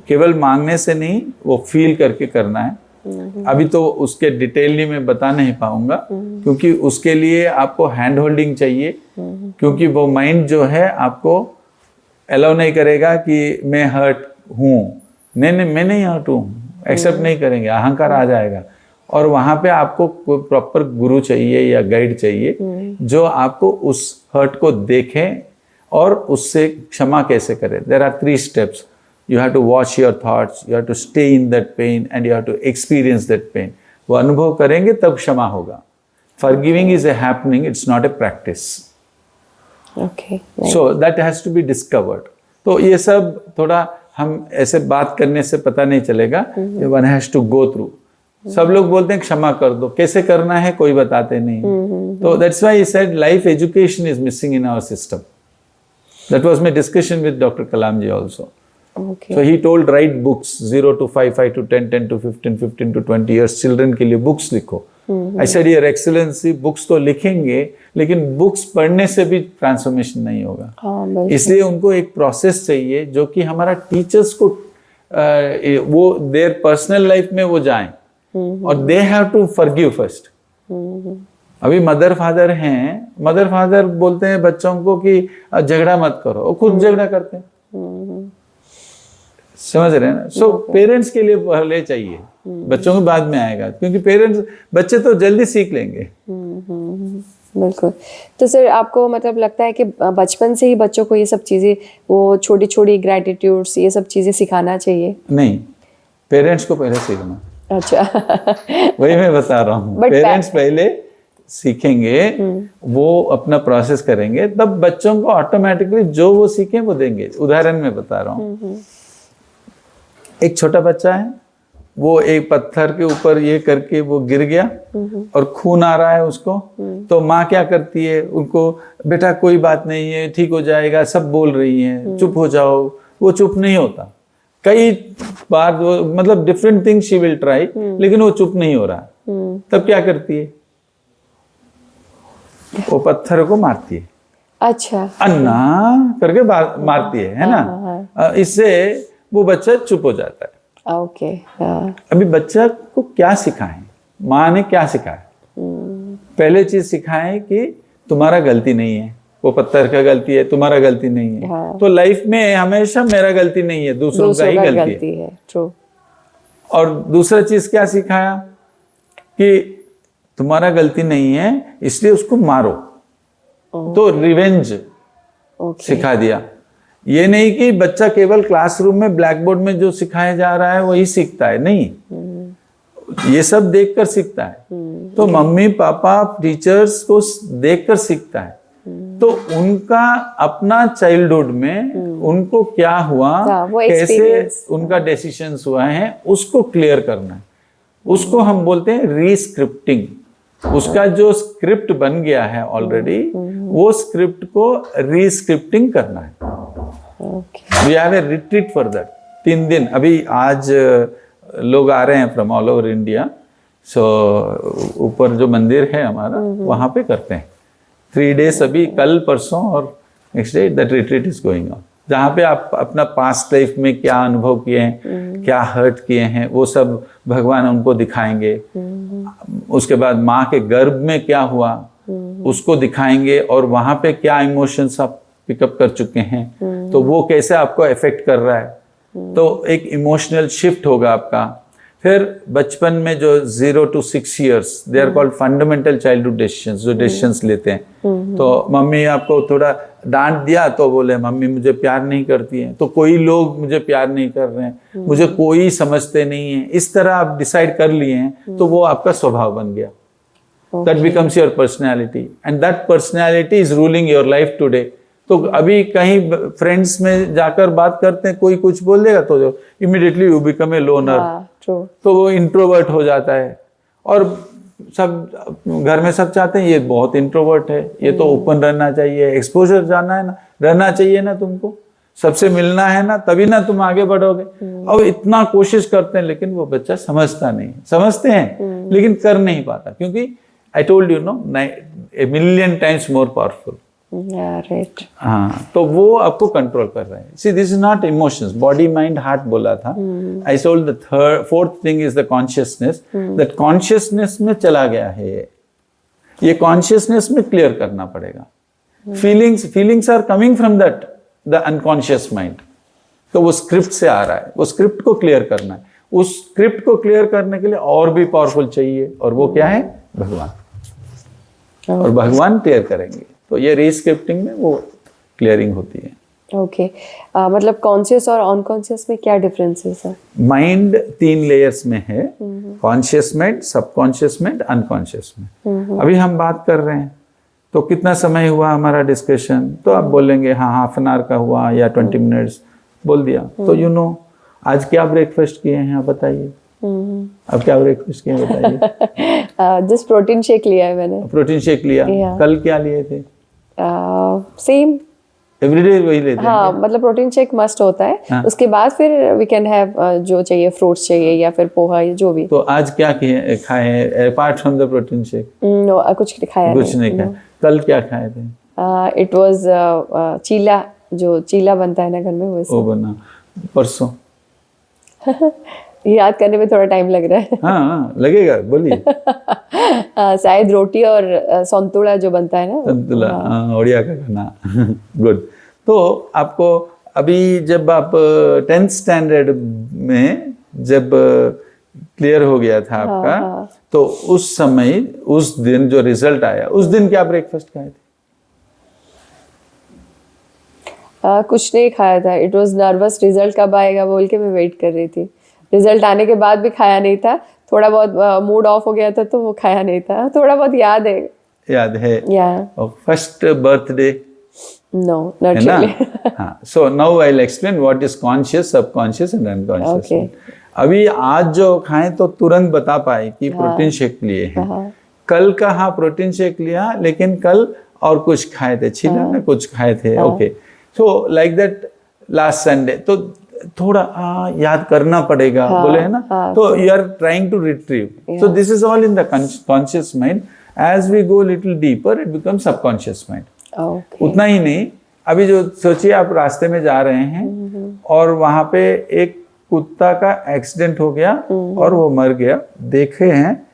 केवल मांगने से नहीं, वो फील करके करना है। अभी तो उसके डिटेलली मैं बता नहीं पाऊंगा, क्योंकि उसके लिए आपको हैंड होल्डिंग चाहिए, क्योंकि वो माइंड जो है आपको अलाउ नहीं करेगा कि मैं हर्ट हूँ, नहीं मैं नहीं हर्ट हूँ, एक्सेप्ट नहीं करेंगे, अहंकार आ जाएगा। और वहाँ पे आपको कोई प्रॉपर गुरु चाहिए या गाइड चाहिए जो आपको उस हर्ट को देखे और उससे क्षमा कैसे करे। There are 3 steps. You have to watch your thoughts, you have to stay in that pain and you have to experience that pain. वो अनुभव करेंगे तब क्षमा होगा। Forgiving is a happening, it's not a practice. Okay. So that has to be discovered. तो ये सब थोड़ा हम ऐसे बात करने से पता नहीं चलेगा, one has to go through. सब लोग बोलते हैं क्षमा कर दो, कैसे करना है कोई बताते नहीं। तो that's why he said life education is missing in our system. That was my discussion with Dr. Kalam ji also. Okay. So he told write books 0 to 5, 5 to 10, 10 to 15, 15 to 20 years children के लिए books लिखो। I said your excellency books तो लिखेंगे, लेकिन books पढ़ने से भी transformation नहीं होगा। इसलिए उनको एक प्रोसेस चाहिए जो कि हमारा टीचर्स को वो देयर पर्सनल लाइफ में वो जाएं, और they have to forgive first. अभी मदर फादर हैं, मदर फादर बोलते हैं बच्चों को कि झगड़ा मत करो, वो खुद झगड़ा करते हैं। समझ रहे हैं ना? सो पेरेंट्स के लिए पहले चाहिए, बच्चों के बाद में आएगा, क्योंकि पेरेंट्स बच्चे तो जल्दी सीख लेंगे। बिल्कुल। तो सर आपको मतलब लगता है कि बचपन से ही बच्चों को ये सब चीज़ें, वो छोटी छोटी ग्रेटिट्यूड्स, ये सब चीज़ें सिखाना चाहिए? नहीं, पेरेंट्स को पहले सीखना। अच्छा। वही मैं बता रहा हूँ, पेरेंट्स पहले सीखेंगे, वो अपना प्रोसेस करेंगे, तब बच्चों को ऑटोमेटिकली जो वो सीखें वो देंगे। उदाहरण में बता रहा हूँ, एक छोटा बच्चा है, वो एक पत्थर के ऊपर ये करके वो गिर गया और खून आ रहा है उसको, तो माँ क्या करती है, उनको बेटा कोई बात नहीं है, ठीक हो जाएगा, सब बोल रही हैं, चुप हो जाओ। वो चुप नहीं होता, कई बार वो मतलब different thing she will try, लेकिन वो चुप नहीं हो रहा। तब क्या करती है, वो पत्थर को मारती है। अच्छा। अन्ना करके मारती है ना? इससे वो बच्चा चुप हो जाता है। ओके। अभी बच्चा को क्या सिखाएं, माँ ने क्या सिखाया? पहले चीज सिखाएं कि तुम्हारा गलती नहीं है, वो पत्थर का गलती है, तुम्हारा गलती नहीं है। हाँ। तो लाइफ में हमेशा मेरा गलती नहीं है, दूसरों का ही गलती है। ट्रू। और दूसरा चीज क्या सिखाया कि तुम्हारा गलती नहीं है, इसलिए उसको मारो। तो रिवेंज, सिखा दिया। ये नहीं कि बच्चा केवल क्लासरूम में ब्लैक बोर्ड में जो सिखाया जा रहा है वही सीखता है, नहीं, ये सब देखकर सीखता है। तो मम्मी पापा टीचर्स को देखकर सीखता है। तो उनका अपना चाइल्डहुड में उनको क्या हुआ, कैसे उनका डिसीजंस हुआ है, उसको क्लियर करना है। उसको हम बोलते हैं रीस्क्रिप्टिंग। उसका जो स्क्रिप्ट बन गया है ऑलरेडी, वो स्क्रिप्ट को रीस्क्रिप्टिंग करना है। We have a retreat for that. 3 दिन, अभी आज लोग आ रहे हैं from all over India. So ऊपर जो मंदिर है हमारा, वहां पे करते हैं 3 days, अभी कल परसों और next day that retreat is going on, जहाँ पे आप अपना पास्ट लाइफ में क्या अनुभव किए हैं, क्या हर्ट किए हैं, वो सब भगवान उनको दिखाएंगे। उसके बाद माँ के गर्भ में क्या हुआ उसको दिखाएंगे, और वहाँ पे क्या इमोशंस आप पिकअप कर चुके हैं, तो वो कैसे आपको इफेक्ट कर रहा है। तो एक इमोशनल शिफ्ट होगा आपका। फिर बचपन में जो 0 to 6 years, they are called fundamental childhood decisions, जो डिसीजंस लेते हैं। तो मम्मी आपको थोड़ा डांट दिया तो बोले मम्मी मुझे प्यार नहीं करती है, तो कोई लोग मुझे प्यार नहीं कर रहे हैं, मुझे कोई समझते नहीं है, इस तरह आप डिसाइड कर लिए हैं, तो वो आपका स्वभाव बन गया। That becomes your personality, and that personality is ruling your life today. तो अभी कहीं फ्रेंड्स में जाकर बात करते हैं, कोई कुछ बोल देगा तो immediately you become a loner, तो वो इंट्रोवर्ट हो जाता है। और सब घर में सब चाहते हैं ये बहुत इंट्रोवर्ट है, ये तो ओपन रहना चाहिए, एक्सपोजर जाना है ना, रहना चाहिए ना, तुमको सबसे मिलना है ना, तभी ना तुम आगे बढ़ोगे। अब इतना कोशिश करते हैं, लेकिन वो बच्चा समझता नहीं, समझते हैं लेकिन कर नहीं पाता, क्योंकि I told you know, a million times more powerful। Right. हाँ, तो वो आपको कंट्रोल कर रहे हैं। See this is not emotions, body mind heart बोला था। I told the fourth thing is the consciousness. That consciousness में चला गया है, ये कॉन्शियसनेस में क्लियर करना पड़ेगा। Feelings are coming from that the unconscious mind. तो वो स्क्रिप्ट से आ रहा है, वो स्क्रिप्ट को क्लियर करना है। उस स्क्रिप्ट को क्लियर करने के लिए और भी पावरफुल चाहिए, और वो क्या है? भगवान। और भगवान क्लियर करेंगे, तो ये रीस्क्रिप्टिंग में वो क्लियरिंग होती है। ओके, मतलब कॉन्शियस और अनकॉन्शियस में क्या डिफरेंसेस है? माइंड 3 लेयर्स में है, conscious mind, subconscious mind, unconscious mind. अभी हम बात कर रहे हैं, तो कितना समय हुआ हमारा डिस्कशन, तो आप बोलेंगे हाँ हाफ एन आवर का हुआ या 20 मिनट्स बोल दिया। तो यू नो आज क्या ब्रेकफास्ट किए हैं आप बताइए। अब क्या ब्रेकफास्ट किए बताइए। जस्ट प्रोटीन शेक लिया है मैंने। प्रोटीन शेक लिया, कल क्या लिए थे? सेम एवरीडे वही लेते हैं? हाँ, मतलब प्रोटीन शेक मस्ट होता है। हाँ। उसके बाद फिर वी कैन हैव जो चाहिए, फ्रूट्स चाहिए या फिर पोहा, जो भी। तो आज क्या खाए हैं apart from the protein shake? No, कुछ खाया कुछ नहीं खाया। कल क्या खाए थे? इट वाज चीला, जो चीला बनता है ना घर में, वो बना परसों। याद करने में थोड़ा टाइम लग रहा है। हाँ लगेगा, बोलिए। शायद रोटी और संतुला जो बनता है ना, संतुला, ओडिया का खाना। गुड। तो आपको अभी जब आप 10th स्टैंडर्ड में जब क्लियर हो गया था आपका, तो उस समय, उस दिन जो रिजल्ट आया, उस दिन क्या ब्रेकफास्ट खाए थे? कुछ नहीं खाया था। इट वाज नर्वस, रिजल्ट कब आएगा बोल के मैं वेट कर रही थी। रिजल्ट आने के बाद भी खाया नहीं था, थोड़ा बहुत मूड ऑफ हो गया था तो वो खाया नहीं था। थोड़ा बहुत याद है। याद है? या first birthday? No, not really. हाँ, so now I will explain what is conscious, subconscious and unconscious. अभी आज जो खाएं तो तुरंत बता पाए कि प्रोटीन शेक लिए हैं। कल का हाँ प्रोटीन शेक लिया, लेकिन कल और कुछ खाए थे, छिला में कुछ खाए थे। Okay, so like that last Sunday. तो थोड़ा याद करना पड़ेगा, बोले है ना। तो you are trying to retrieve. So this is all in the conscious mind. As we go little deeper it becomes subconscious mind. उतना ही नहीं, अभी जो सोचिए आप रास्ते में जा रहे हैं और वहां पे एक कुत्ता का एक्सीडेंट हो गया और वो मर गया, देखे हैं,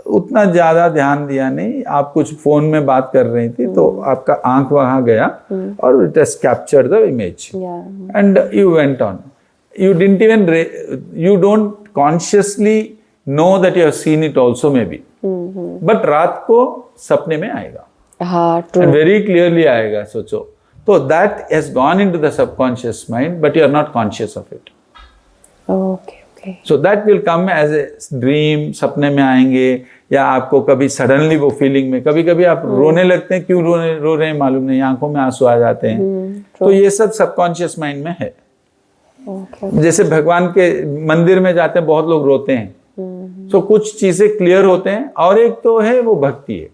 उतना ज्यादा ध्यान दिया नहीं, आप कुछ फोन में बात कर रही थी, तो आपका आंख वहां गया और it has captured the image and you went on. You didn't even, you don't consciously know that you have seen it also may be, but रात को सपने में आएगा। हाँ, ट्रू। वेरी क्लियरली आएगा। सोचो तो that has gone into the subconscious mind but you are not conscious of it. Okay okay. So that will come as a dream, सपने में आएंगे, या आपको कभी सडनली वो फीलिंग में, कभी कभी आप रोने लगते हैं, क्यों रो रहे हैं मालूम नहीं, आंखों में आंसू आ जाते हैं. तो ये सब सबकॉन्शियस माइंड में है. जैसे भगवान के मंदिर में जाते हैं बहुत लोग रोते हैं, तो कुछ चीजें क्लियर होते हैं. और एक तो है वो भक्ति है,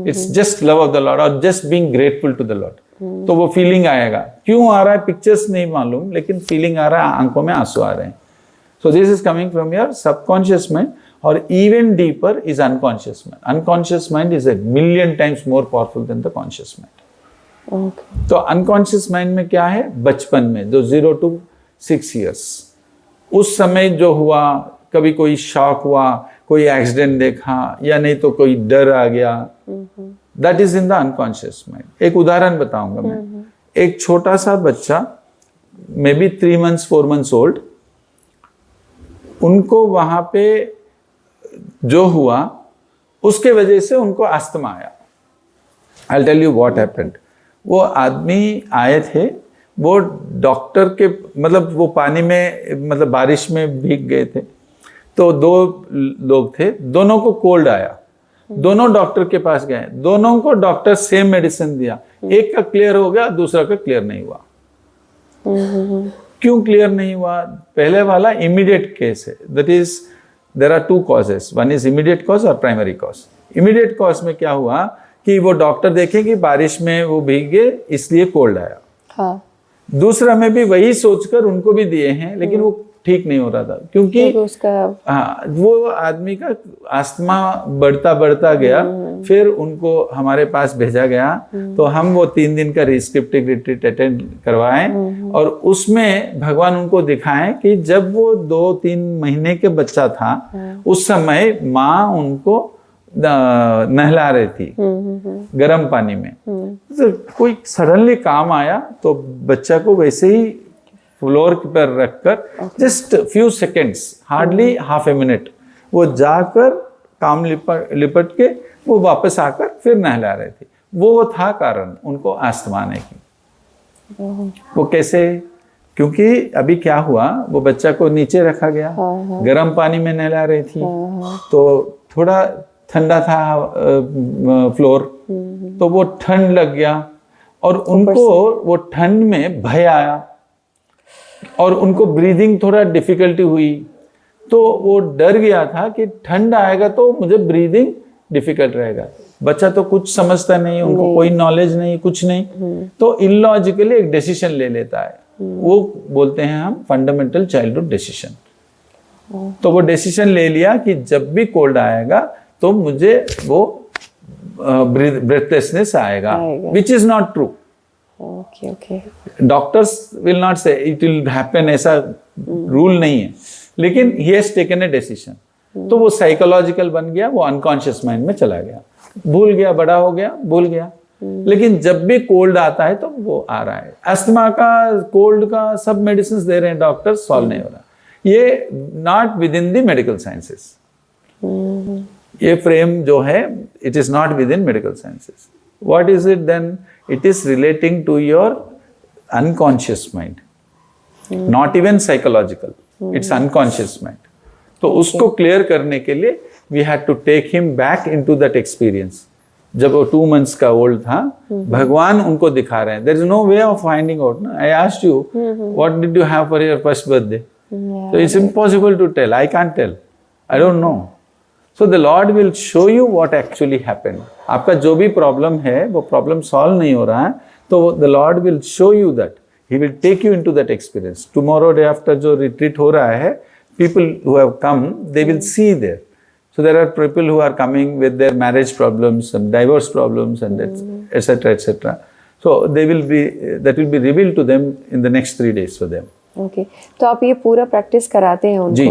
it's just love of the lord और just being grateful to the lord. तो वो फीलिंग आएगा, क्यों आ रहा है पिक्चर्स नहीं मालूम, लेकिन फीलिंग आ रहा है, आंखों में आंसू आ रहे हैं. So this is coming from your subconscious mind. और even deeper is unconscious mind. Unconscious mind is 1,000,000 times more powerful than the conscious mind. Okay. तो अनकॉन्शियस माइंड में क्या है, बचपन में जो 0 to 6 years, उस समय जो हुआ, कभी कोई शॉक हुआ, कोई एक्सीडेंट देखा, या नहीं तो कोई डर आ गया, that is in the unconscious mind. एक उदाहरण बताऊंगा मैं. एक छोटा सा बच्चा, may be 3 months 4 months old, उनको वहां पे जो हुआ उसके वजह से उनको अस्थमा आया. I'll tell you what happened. वो आदमी आए थे, वो डॉक्टर के, मतलब वो पानी में, मतलब बारिश में भीग गए थे. तो 2 लोग थे, दोनों को कोल्ड आया, दोनों डॉक्टर के पास गए, दोनों को डॉक्टर सेम मेडिसिन दिया. एक का क्लियर हो गया, दूसरा का क्लियर नहीं हुआ. क्यों क्लियर नहीं हुआ? पहले वाला इमीडिएट केस है. That is there are 2 causes. One is immediate cause और प्राइमरी कॉज. इमीडिएट कॉज में क्या हुआ कि वो डॉक्टर देखे कि बारिश में वो भीग गए इसलिए कोल्ड आया. हाँ. दूसरा में भी वही सोचकर उनको भी दिए हैं, लेकिन वो ठीक नहीं हो रहा था, क्योंकि उसका, हाँ, वो आदमी का अस्थमा बढ़ता बढ़ता गया. फिर उनको हमारे पास भेजा गया, तो हम वो 3 दिन का रिस्क्रिप्टिव रिट्रीट अटेंड करवाएं, और उसमें भगवान उनको दिखाएं कि जब वो 2-3 महीने के बच्चा था, उस समय माँ उनको नहला रही थी गर्म पानी में. तो कोई सडनली काम आया, तो बच्चा को वैसे ही फ्लोर पर रखकर just few seconds, hardly half a minute, वो जाकर काम लिपट के वो वापस आकर फिर नहला रहे थे. वो था कारण उनको अस्थमा आने की. वो कैसे? क्योंकि अभी क्या हुआ, वो बच्चा को नीचे रखा गया, गर्म पानी में नहला रही थी, तो थोड़ा ठंडा था फ्लोर, तो वो ठंड लग गया, और उनको वो ठंड में भय आया, और उनको ब्रीदिंग थोड़ा डिफिकल्टी हुई. तो वो डर गया था कि ठंड आएगा तो मुझे ब्रीदिंग डिफिकल्ट रहेगा. बच्चा तो कुछ समझता नहीं, उनको कोई नॉलेज नहीं, कुछ नहीं, तो इलॉजिकली एक डिसीजन ले लेता है. वो बोलते हैं हम फंडामेंटल चाइल्डहुड डिसीजन. तो वो डिसीजन ले लिया कि जब भी कोल्ड आएगा तो मुझे वो ब्रेथलेसनेस आएगा, which is not true. Okay. Doctors will not से इट विल हैपन, ऐसा रूल नहीं है, लेकिन he has taken a decision. तो वो साइकोलॉजिकल बन गया, वो अनकॉन्शियस माइंड में चला गया, भूल गया, बड़ा हो गया, भूल गया. लेकिन जब भी कोल्ड आता है तो वो आ रहा है. अस्थमा का, कोल्ड का सब मेडिसिन दे रहे हैं डॉक्टर, सॉल्व नहीं हो रहा. ये not within the medical sciences. ये फ्रेम जो है, it is not within medical sciences. What is it then? It is relating to your unconscious mind, not even psychological. It's unconscious mind. तो उसको clear करने के लिए we had to take him back into that experience. जब वो 2 months का old था, भगवान उनको दिखा रहे हैं. There is no way of finding out. I asked you, what did you have for your first birthday? So it's impossible to tell. I can't tell. I don't know. So the Lord will show you what actually happened. आपका जो भी problem है, वो problem solve नहीं हो रहा है, तो the Lord will show you that. He will take you into that experience. Tomorrow, day after जो retreat हो रहा है, people who have come, they will see there. So there are people who are coming with their marriage problems and divorce problems and etc. etc. So they will be, that will be revealed to them in the next 3 days for them. Okay. तो आप ये पूरा practice कराते हैं उनको? जी.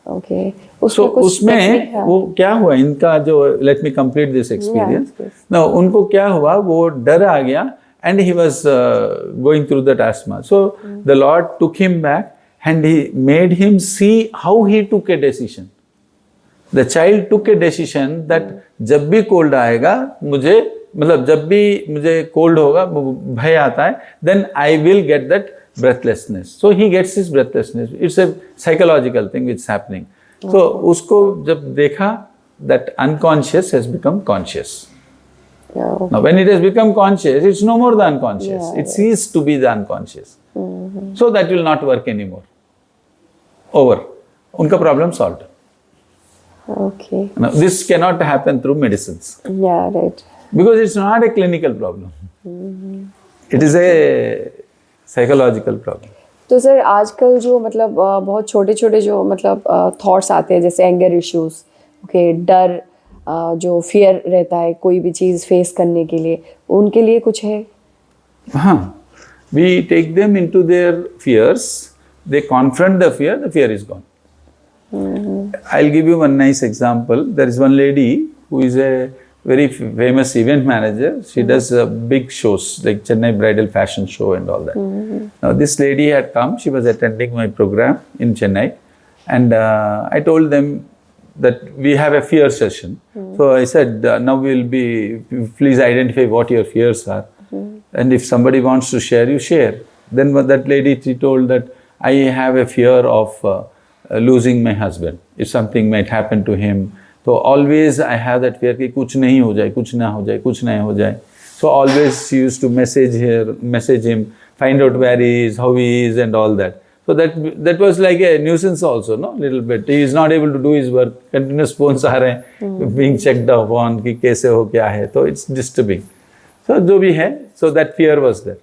Okay. So उसमें वो क्या हुआ, इनका जो, let me complete this experience. ना उनको क्या हुआ, वो डर आ गया, and he was going through that asthma. So the Lord took him back and he made him see how he took a decision. The child took a decision that जब भी cold आएगा मुझे मतलब जब भी मुझे कोल्ड होगा, भय आता है, then I will get that breathlessness. So he gets his breathlessness. It's a psychological thing which happening. तो उसको जब देखा, that unconscious has become conscious. Now, when it has become conscious, it's no more the unconscious. It ceases to be the unconscious. So that will not work anymore. Over. Unka problem solved. Okay. Now, this cannot happen through medicines. Yeah, right. Because it's not a clinical problem. It is a psychological problem. तो sir आजकल जो मतलब बहुत छोटे छोटे जो मतलब thoughts आते हैं, जैसे एंगर इश्यूज, ओके, डर, जो फियर रहता है कोई भी चीज़ फेस करने के लिए, उनके लिए कुछ है? हाँ, we take them into their fears, they confront the fear is gone. I'll give you one nice example. There is one lady who is a very famous event manager. She does big shows like Chennai Bridal Fashion Show and all that. Now this lady had come, she was attending my program in Chennai, and I told them that we have a fear session. So I said, now we'll be, please identify what your fears are. And if somebody wants to share, you share. Then that lady, she told that I have a fear of losing my husband. If something might happen to him. So always I have that fear कि कुछ नहीं हो जाए, कुछ ना हो जाए, कुछ नहीं हो जाए. So always she used to message him, find out where he is, how he is and all that. So that was like a nuisance also, no? Little bit. He is not able to do his work. Continuous phones आ रहे हैं, being checked upon कि कैसे हो, क्या है. So it's disturbing. So जो भी है, so that fear was there.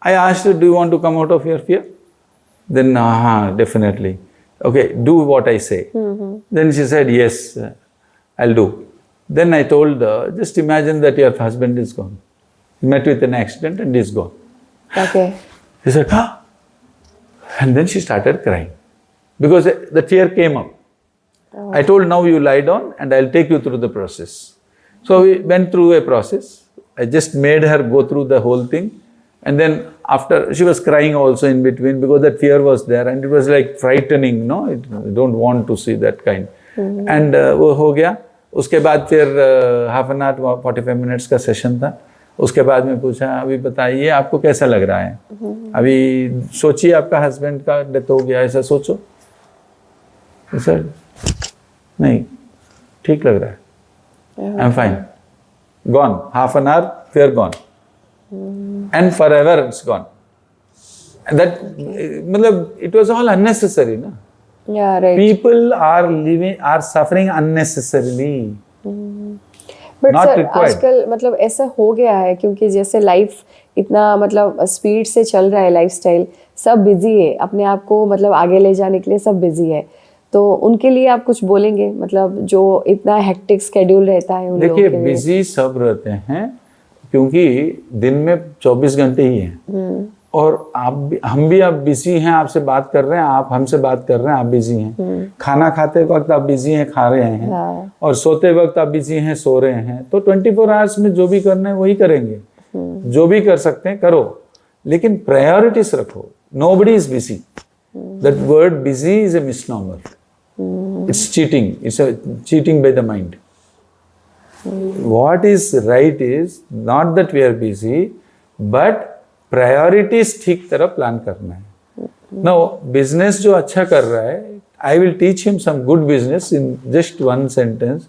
I asked her, do you want to come out of your fear? Then definitely. Okay, do what I say. Then she said, yes, I'll do. Then I told her, just imagine that your husband is gone. He met with an accident and is gone. Okay. She said, huh? And then she started crying because the fear came up. I told, now you lie down and I'll take you through the process. So we went through a process. I just made her go through the whole thing. And then after, she was crying also in between because that fear was there and it was like frightening, no? I don't want to see that kind. And वो हो गया. उसके बाद फिर half an hour, 45 minutes का session था. उसके बाद में पूछा, अभी बताइए आपको कैसा लग रहा है? अभी सोचिए आपका हस्बैंड का डेथ हो गया, ऐसा सोचो. सर नहीं, ठीक लग रहा है. I am fine. Gone. Half an hour, फिर gone. And for ever it's gone. That मतलब इट वाज ऑल अननेसेसरी ना. Yeah, right. People are suffering unnecessarily. But Not sir required. आजकल मतलब ऐसा हो गया है क्योंकि जैसे लाइफ इतना मतलब स्पीड से चल रहा है, लाइफस्टाइल सब बिजी है, अपने आप को मतलब आगे ले जाने के लिए सब बिजी है. तो उनके लिए आप कुछ बोलेंगे, मतलब जो इतना हेक्टिक स्केड्यूल रहता है उन लोगों के देखिए, लिए? बिजी सब रहते हैं क्योंकि दिन में 24 घंटे ही हैं. और हम भी अब बिजी हैं, आपसे बात कर रहे हैं, आप हमसे बात कर रहे हैं, आप बिजी हैं. खाना खाते वक्त आप बिजी हैं, खा रहे हैं. हाँ. और सोते वक्त आप बिजी हैं, सो रहे हैं. तो 24 आवर्स में जो भी करना है वही करेंगे. जो भी कर सकते हैं करो, लेकिन प्रायोरिटीज रखो. Nobody is busy. That word busy is a misnomer. It's cheating. It's cheating by the mind. What is right is not that we are busy, but priorities ठीक तरह प्लान करना है. नो बिजनेस जो अच्छा कर रहा है, I will teach him some good business in just one sentence.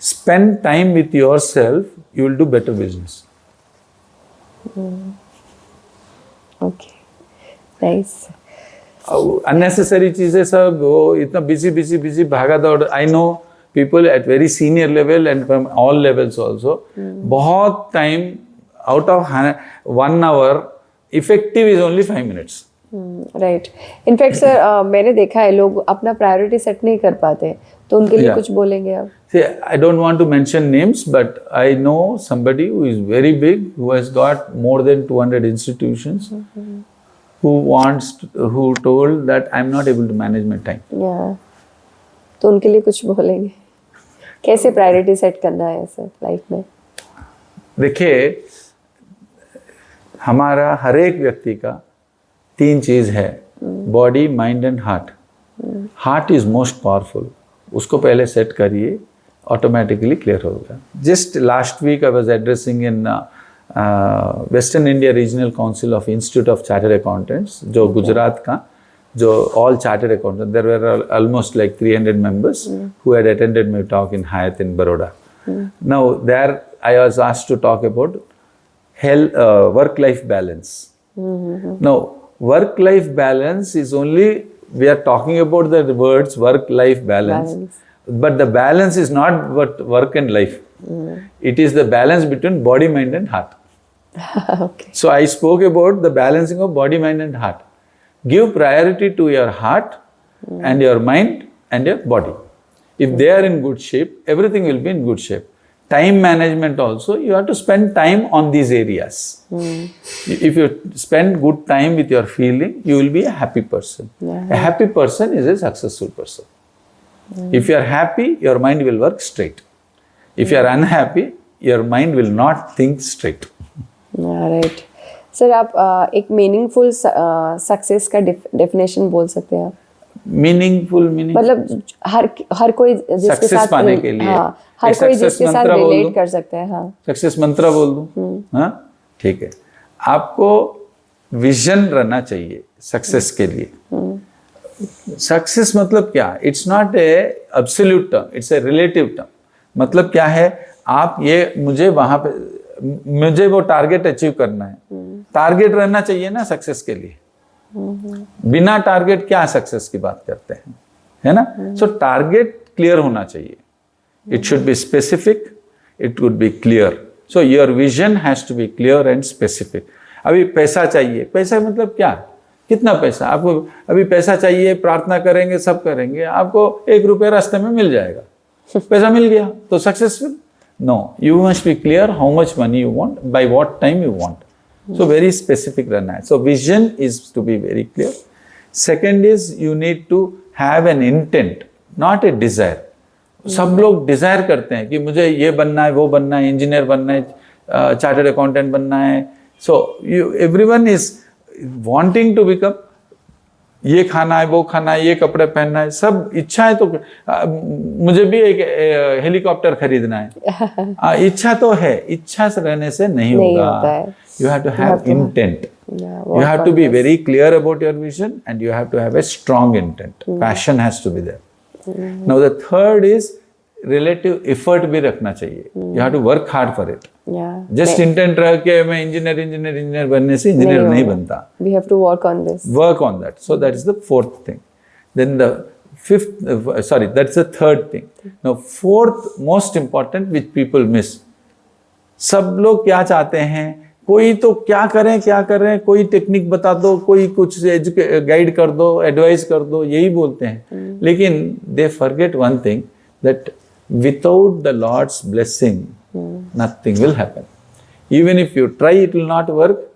Spend time with your self, you will do better business. Okay, nice. Unnecessary चीजें सब वो इतना बिजी भागा दौड़. I know people at very senior level and from all levels also, बहुत time out of 1 hour, effective is only 5 minutes. Right. In fact sir मैंने देखा है लोग अपना प्रायोरिटी सेट नहीं कर पाते, तो उनके लिए कुछ बोलेंगे आप? See, I don't want to mention names, but I know somebody who is very big, who has got more than 200 institutions, who told that I'm not able to manage my time. Yeah. तो उनके लिए कुछ बोलेंगे, कैसे priority set करना है sir life में? देखिए, हमारा हर एक व्यक्ति का 3 चीज है, body, mind and heart. Heart is most powerful. उसको पहले सेट करिए. ऑटोमेटिकली क्लियर होगा। Just last week I was addressing in western India regional council of institute of chartered accountants, जो गुजरात का, जो all chartered accountant, there were almost like 300 members who had attended my talk in Hyatt in Baroda. Now there I was asked to talk about health, work-life balance. Now work-life balance is only, we are talking about the words work-life balance. But the balance is not what work and life. It is the balance between body, mind and heart. Okay. So I spoke about the balancing of body, mind and heart. Give priority to your heart and your mind and your body. If they are in good shape, everything will be in good shape. Time management also, you have to spend time on these areas. If you spend good time with your feeling, you will be a happy person. A happy person is a successful person. If you are happy, your mind will work straight. If you are unhappy, your mind will not think straight. Right sir, आप एक meaningful success का definition बोल सकते हैं आप? Meaningful meaning मतलब हर कोई जिसके साथ पाने के लिए, हाँ, हर कोई जिसके साथ रिलेट कर सकते हैं। हाँ, सक्सेस मंत्र बोल दूं? हाँ, ठीक है। आपको विजन रहना चाहिए सक्सेस के लिए। सक्सेस मतलब क्या? It's not a absolute term, it's a relative term. मतलब क्या है, आप ये मुझे वहां पे, मुझे वो टारगेट अचीव करना है, टारगेट रहना चाहिए ना सक्सेस के लिए। बिना टारगेट क्या सक्सेस की बात करते हैं, है ना? सो टारगेट क्लियर होना चाहिए। It should be specific, it would be clear. So your vision has to be clear and specific. अभी पैसा चाहिए, पैसा मतलब क्या? कितना पैसा आपको? अभी पैसा चाहिए, प्रार्थना करेंगे, सब करेंगे, आपको 1 रुपया रास्ते में मिल जाएगा, पैसा मिल गया तो successful? No, you must be clear how much money you want, by what time you want. So very specific रहना है। So vision is to be very clear. Second is you need to have an intent, not a desire. सब लोग Dzire करते हैं कि मुझे ये बनना है, वो बनना है, इंजीनियर बनना है, चार्टर्ड अकाउंटेंट बनना है। So everyone is wanting to become, ये खाना है, वो खाना है, ये कपड़े पहनना है, सब इच्छा है। तो मुझे भी एक हेलीकॉप्टर खरीदना है, इच्छा तो है, इच्छा से रहने से नहीं होगा। You have to have intent. You have to be very clear about your vision and you have to have a strong intent. Passion has to be there. Now the third is relative effort भी रखना चाहिए. You have to work hard for it. Just intent रह के मैं engineer बनने से engineer नहीं बनता. We have to work on this. Work on that. So that is the fourth thing. Then the that's the third thing. Now fourth most important which people miss. सब लोग क्या चाहते हैं? कोई तो क्या करें, कोई टेक्निक बता दो, कोई कुछ गाइड कर दो, एडवाइस कर दो, यही बोलते हैं। लेकिन they forget one thing, that without the lord's blessing nothing will happen. Even if you try it will not work,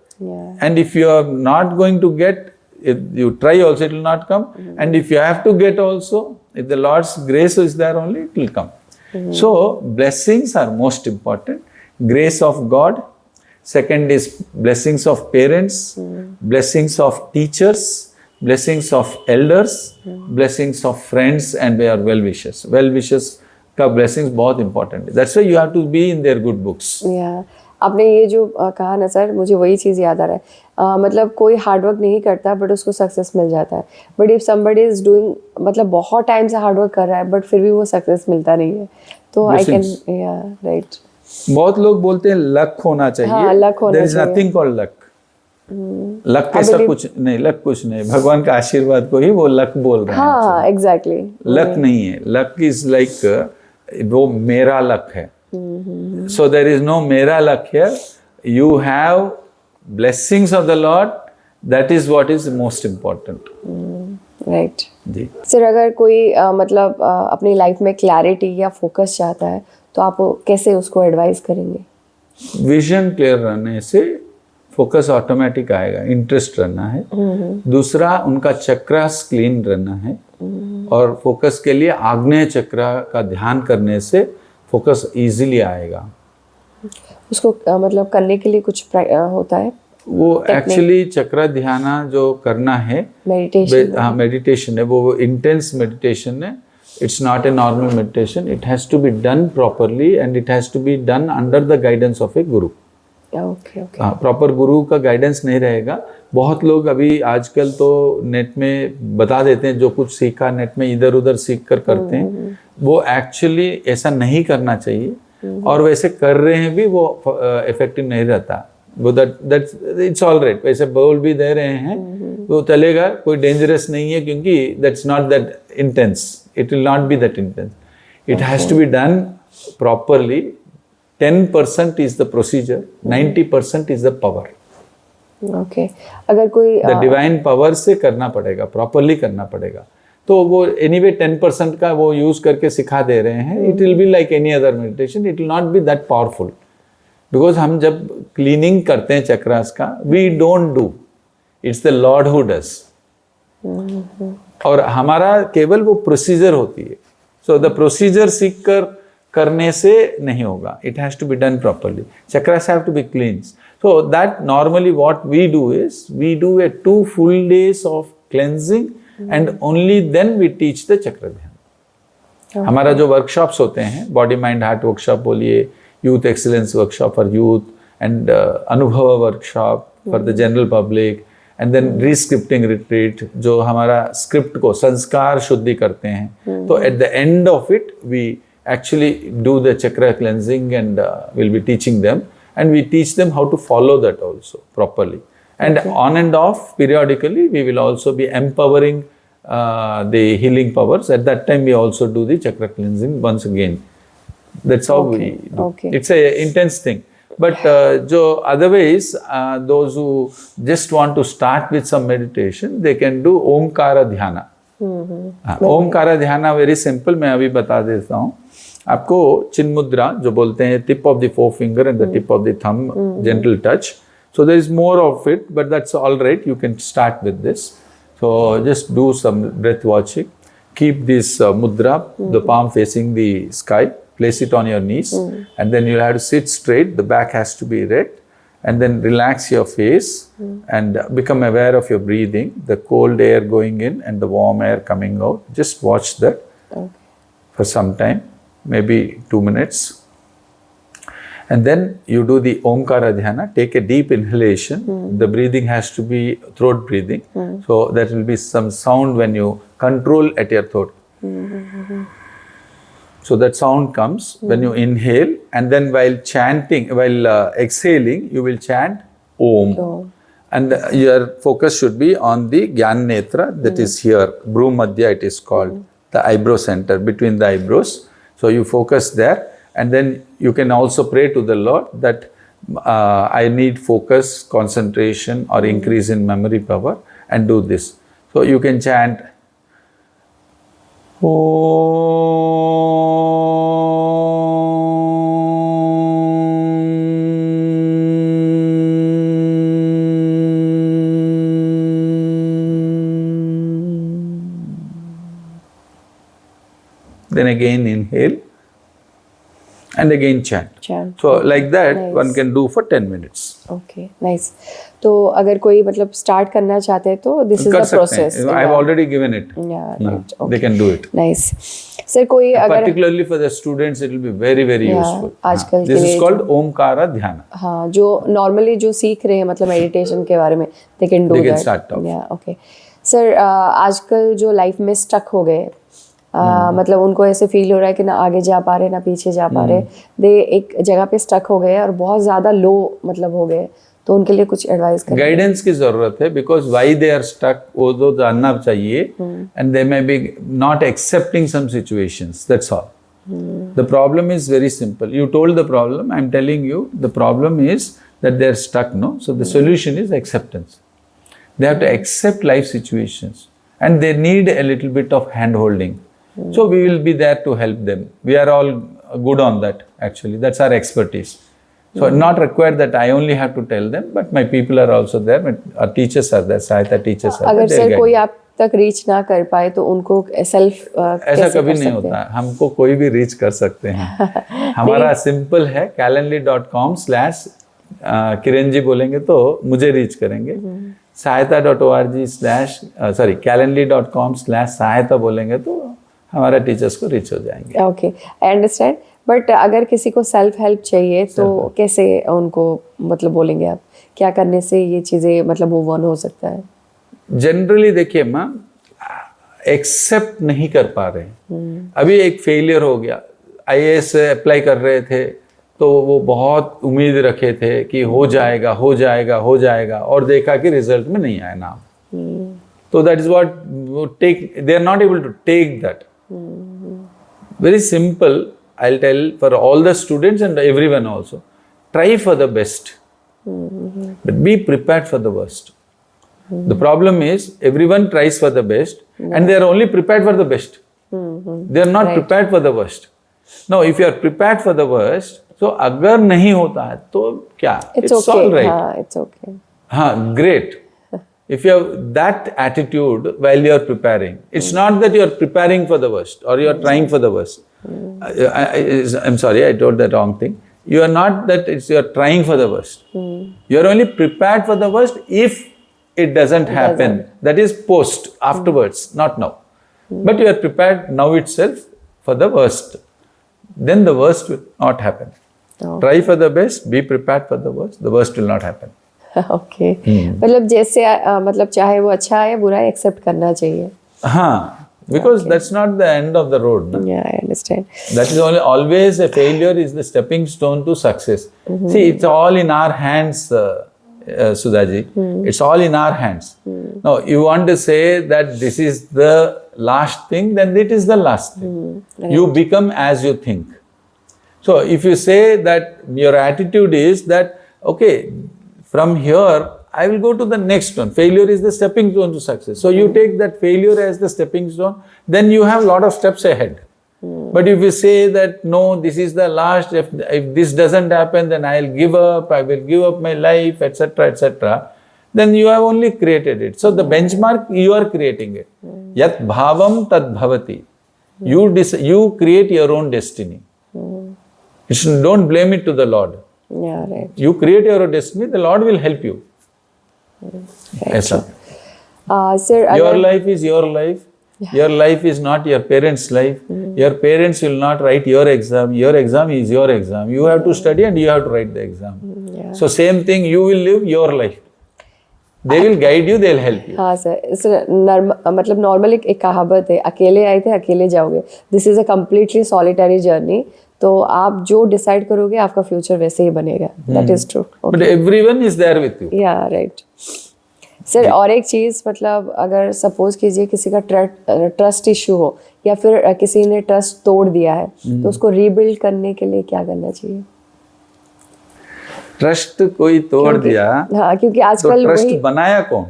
and if you are not going to get, you try also it will not come, and if you have to get also, if the Lord's grace is there only, it will come. So blessings are most important. Grace of God. Second is blessings of parents, blessings of teachers, blessings of elders, blessings of friends and their well-wishers. Well-wishers का blessings बहुत important है. That's why you have to be in their good books. Yeah. आपने ये जो कहा ना sir, मुझे वही चीज़ याद आ रहा है। मतलब कोई हार्डवर्क नहीं करता बट उसको सक्सेस मिल जाता है। But if somebody is doing, मतलब बहुत टाइम से हार्डवर्क कर रहा है बट फिर भी वो सक्सेस मिलता नहीं है, तो आई कैन, या राइट। बहुत लोग बोलते हैं लक होना चाहिए। हाँ, लक होना चाहिए। There is nothing called luck. Luck कैसा कुछ नहीं, लक कुछ नहीं, भगवान का आशीर्वाद को ही वो लक बोल रहे हैं। हाँ, एग्जैक्टली। लक नहीं है, लक इज लाइक वो मेरा लक है। So there is no mera luck here. You have blessings of the Lord. That is what is most important. Right. जी। सर अगर कोई मतलब अपनी लाइफ में क्लैरिटी या फोकस चाहता है तो आप कैसे उसको एडवाइस करेंगे? विजन क्लियर रहने से फोकस ऑटोमेटिक आएगा, इंटरेस्ट रहना है। दूसरा, उनका चक्रास क्लीन रहना है, और फोकस के लिए आग्नेय चक्र का ध्यान करने से फोकस इजीली आएगा। उसको मतलब करने के लिए कुछ होता है? वो एक्चुअली चक्र ध्यान जो करना है, मेडिटेशन। हाँ, मेडिटेशन है, वो इंटेंस मेडिटेशन है। It's not a normal meditation. It has to be done properly and it has to be done under the guidance of a guru. Okay okay proper गुरु का गाइडेंस नहीं रहेगा. बहुत लोग अभी आजकल तो नेट में बता देते हैं, जो कुछ सीखा नेट में इधर उधर सीख कर करते हैं. वो एक्चुअली ऐसा नहीं करना चाहिए, और वैसे कर रहे हैं भी वो इफेक्टिव नहीं रहता. वो दैट इट्स ऑल राइट, वैसे बोल भी दे रहे हैं वो चलेगा, कोई डेंजरस नहीं है, क्योंकि that's not that intense. It will not be that intense. It has to be done properly. 10% is the procedure, 90% is the power. Okay अगर कोई The divine power से करना पड़ेगा, प्रॉपरली करना पड़ेगा. तो वो anyway 10% का वो यूज करके सिखा दे रहे हैं. It will be like any other meditation. It will not be that powerful. Because हम जब क्लीनिंग करते हैं चक्रास का, we don't do. It's the Lord who does. और हमारा केवल वो प्रोसीजर होती है. So the procedure सीख कर करने से नहीं होगा. It has to be done properly. Chakras have to be cleansed. So that normally what we do is we do a 2 full days of cleansing and only then we teach the chakra dhyan. हमारा जो workshops होते हैं, body mind heart workshop बोलिए, youth excellence workshop for youth, and Anubhav workshop for the general public, and then rescripting retreat, जो हमारा script को संस्कार शुद्धि करते हैं. तो at the end of it we actually do the chakra cleansing and we'll be teaching them, and we teach them how to follow that also properly. And on and off periodically we will also be empowering the healing powers. At that time we also do the chakra cleansing once again. That's how we do. It's a intense thing. But jo otherwise those who just want to start with some meditation, they can do Omkara Dhyana. Omkara ध्यान very simple. मैं अभी बता देता हूँ आपको. चिन्ह मुद्रा जो बोलते हैं, tip of the four finger and the tip of the thumb, gentle touch. So there is more of it, but that's all right. You can start with this. So just do some breath watching. Keep this mudra, the palm facing the sky. Place it on your knees, and then you have to sit straight. The back has to be erect. And then relax your face and become aware of your breathing, the cold air going in and the warm air coming out. Just watch that for some time, maybe 2 minutes. And then you do the Omkara Dhyana. Take a deep inhalation. The breathing has to be throat breathing. So there will be some sound when you control at your throat. So that sound comes when you inhale, and then while chanting, while exhaling, you will chant Om. And your focus should be on the Gyan Netra, that is here, Bhru Madhya it is called, the eyebrow center, between the eyebrows. So you focus there, and then you can also pray to the Lord that I need focus, concentration, or increase in memory power, and do this. So you can chant then again inhale and again chant. So like that one can do for 10 minutes. Okay, nice. तो अगर कोई मतलब start करना चाहते हैं तो this is the process. I have already given it. Yeah, right. They can do it. Nice. Sir कोई अगर particularly for the students it will be very very useful. आजकल this is called Omkara Dhyana. हाँ, जो normally जो सीख रहे हैं मतलब मेडिटेशन के बारे में, they can do that. Yeah, okay. Sir आजकल जो लाइफ में स्टक हो गए, मतलब उनको ऐसे फील हो रहा है कि ना आगे जा पा रहे ना पीछे जा पा रहे, दे एक जगह पे स्टक हो गए और बहुत ज़्यादा लो मतलब हो गए, तो उनके लिए कुछ एडवाइस करें. गाइडेंस की जरूरत है, because why they are stuck वो तो जानना चाहिए. And they may be not accepting some situations, that's all. The problem is very simple. You told the problem, I am telling you the problem is that they are stuck. No, so the solution is acceptance. They have to accept life situations and they need a little bit of hand holding. So we will be there to help them. We are all good on that actually. That's our expertise. So not required that I only have to tell them, but my people are also there. Our teachers are there, Sahayata teachers are there. अगर sir कोई आप तक reach ना कर पाए तो उनको self ऐसा कभी नहीं होता. हमको कोई भी रीच कर सकते हैं. हमारा सिंपल है, calendly.com/ किरण जी बोलेंगे तो मुझे रीच करेंगे. Sahayata.org/ calendly.com/Sahayata बोलेंगे तो हमारा टीचर्स को रीच हो जाएंगे। Okay, I understand. बट अगर किसी को सेल्फ हेल्प चाहिए तो कैसे उनको मतलब बोलेंगे आप, क्या करने से ये चीज़ें मतलब मूव ऑन हो सकता है? जनरली देखिए माँ, एक्सेप्ट नहीं कर पा रहे। अभी एक फेलियर हो गया, आईएएस अप्लाई कर रहे थे तो वो बहुत उम्मीद रखे थे कि हो जाएगा हो जाएगा हो जाएगा, और देखा कि रिजल्ट में नहीं आया नाम। तो that is what take, they are not able to take that. Very simple, I'll tell for all the students and everyone also, try for the best, but be prepared for the worst. The problem is everyone tries for the best and they are only prepared for the best. They are not prepared for the worst. Now if you are prepared for the worst, so अगर नहीं होता है तो क्या? It's okay. all right. हाँ, it's okay. हाँ, great. If you have that attitude while you are preparing, it's not that you are preparing for the worst or you are trying for the worst. I'm sorry, I told the wrong thing. You are not that you are trying for the worst. You are only prepared for the worst if it doesn't happen. That is post, afterwards, not now. But you are prepared now itself for the worst. Then the worst will not happen. Try for the best, be prepared for the worst will not happen. Okay, मतलब जैसे मतलब चाहे वो अच्छा है या बुरा है, एक्सेप्ट करना चाहिए। हाँ, because that's not the end of the road. No? Yeah, I understand. That is always a failure is the stepping stone to success. See, it's all in our hands, Sudhaji. It's all in our hands. Now, you want to say that this is the last thing, then it is the last thing. Right. You become as you think. So, if you say that your attitude is that, okay, from here, I will go to the next one. Failure is the stepping stone to success. So you take that failure as the stepping stone, then you have a lot of steps ahead. But if you say that, no, this is the last, if this doesn't happen, then I will give up, I will give up my life, etc., then you have only created it. So the benchmark, you are creating it. Yat bhavam tad bhavati. You create your own destiny. Don't blame it to the Lord. Yeah, right. You create your own destiny, the Lord will help you. ऐसा। Sir, your life is your life. Your life is not your parents' life. Your parents will not write your exam. Your exam is your exam. You have to study and you have to write the exam. So same thing, you will live your life. They will guide you, they will help you. हाँ sir, मतलब normal एक कहावत है, अकेले आए थे अकेले जाओगे। This is a completely solitary journey. तो आप जो डिसाइड करोगे आपका फ्यूचर वैसे ही बनेगा। That is true. But everyone is there with you. Yeah right sir. और एक चीज़, मतलब अगर सपोज कीजिए किसी का ट्रस्ट इशू हो या फिर किसी ने ट्रस्ट तोड़ दिया है, तो उसको रीबिल्ड करने के लिए क्या करना चाहिए? ट्रस्ट कोई तोड़ दिया, हाँ, क्योंकि आजकल तो ट्रस्ट बनाया कौन?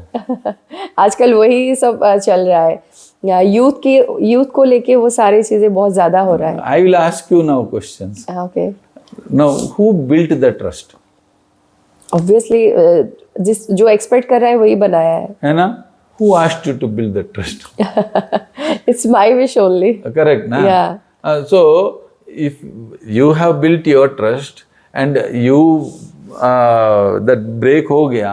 आजकल वही सब चल रहा है। यूथ को लेके वो सारी चीजें बहुत ज्यादा हो रहा है। I will ask you now questions. Okay, now who built the trust? Obviously जिस जो एक्सपेक्ट कर रहा है वही बनाया है ना? Who asked you to build the trust? It's my wish only. Correct ना? Yeah so if you have built your trust and you that break ho gaya,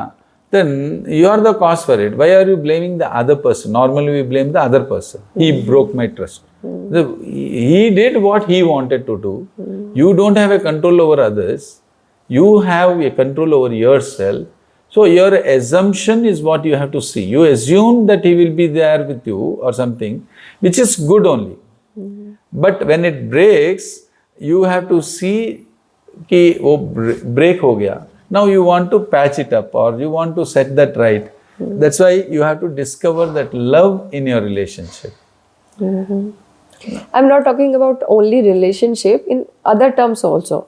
then you are the cause for it. Why are you blaming the other person? Normally we blame the other person. He broke my trust. He did what he wanted to do. You don't have a control over others. You have a control over yourself. So your assumption is what you have to see. You assume that he will be there with you or something, which is good only. But when it breaks, you have to see कि वो break हो गया. Now you want to patch it up or you want to set that right. That's why you have to discover that love in your relationship. I'm not talking about only relationship, in other terms also.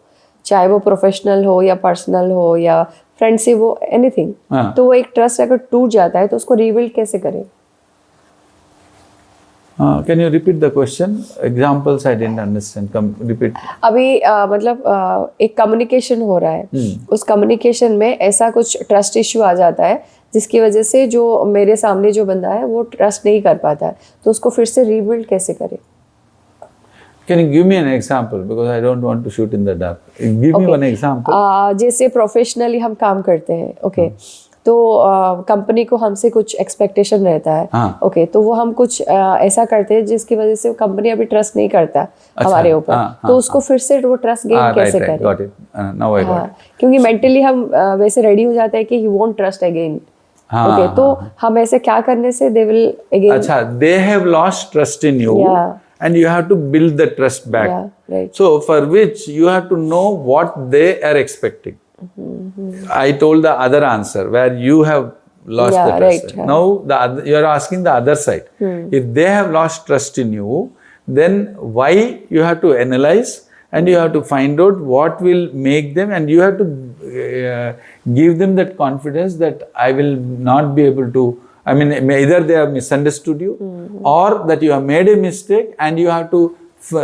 चाहे वो professional हो या personal हो या friendship हो, anything. तो वो एक ट्रस्ट अगर टूट जाता है तो उसको रीबिल्ड कैसे करें? Can you repeat the question? Examples I didn't understand. Repeat. अभी मतलब एक कम्युनिकेशन हो रहा है, उस कम्युनिकेशन में ऐसा कुछ ट्रस्ट इश्यू आ जाता है जिसकी वजह से जो मेरे सामने जो बंदा है वो ट्रस्ट नहीं कर पाता है, तो उसको फिर से रीबिल्ड कैसे करें? Can you give me an example? Because I don't want to shoot in the dark. Give me one example. जैसे प्रोफेशनली हम काम करते हैं, ओके, तो कंपनी को हमसे कुछ एक्सपेक्टेशन रहता है। हाँ। ओके, तो वो हम कुछ ऐसा करते हैं जिसकी वजह से कंपनी अभी ट्रस्ट नहीं करता हमारे ऊपर। हाँ, तो उसको फिर से वो ट्रस्ट गेन कैसे करें? Got it, now I got it. क्योंकि मेंटली हम वैसे रेडी हो जाते हैं कि he won't trust again. Okay, तो हम ऐसे क्या करने से दे विल अगेन? अच्छा, they have lost trust in you and you have to build the trust back. Yeah, right. So for which you have to know what they are expecting. I told the other answer where you have lost the trust. Right, Now you are asking the other side. If they have lost trust in you, then why you have to analyze and you have to find out what will make them, and you have to give them that confidence that I will not be able to, I mean, either they have misunderstood you or that you have made a mistake and you have to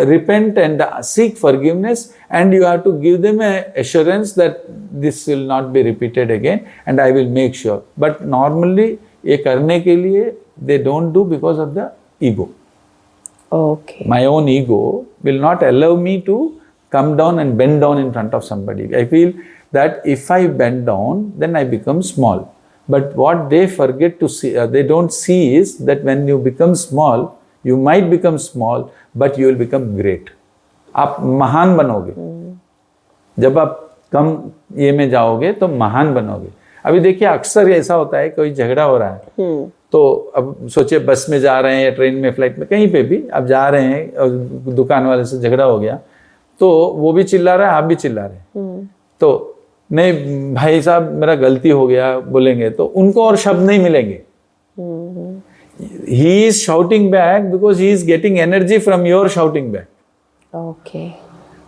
repent and seek forgiveness, and you have to give them a assurance that this will not be repeated again and I will make sure. But normally ये करने के लिए they don't do because of the ego. Okay. My own ego will not allow me to come down and bend down in front of somebody. I feel that if I bend down, then I become small. But what they forget to see, they don't see is that when you become small, you might become small, but you will become great. आप महान बनोगे। जब आप कम ये में जाओगे तो महान बनोगे। अभी देखिए अक्सर ऐसा होता है, कोई झगड़ा हो रहा है तो अब सोचिए बस में जा रहे हैं या ट्रेन में, फ्लाइट में, कहीं पे भी आप जा रहे हैं और दुकान वाले से झगड़ा हो गया तो वो भी चिल्ला रहा है, आप भी चिल्ला रहे हैं। तो नहीं भाई साहब मेरा गलती हो गया बोलेंगे तो उनको और शब्द नहीं मिलेंगे। He is shouting back because he is getting energy from your shouting back. Okay.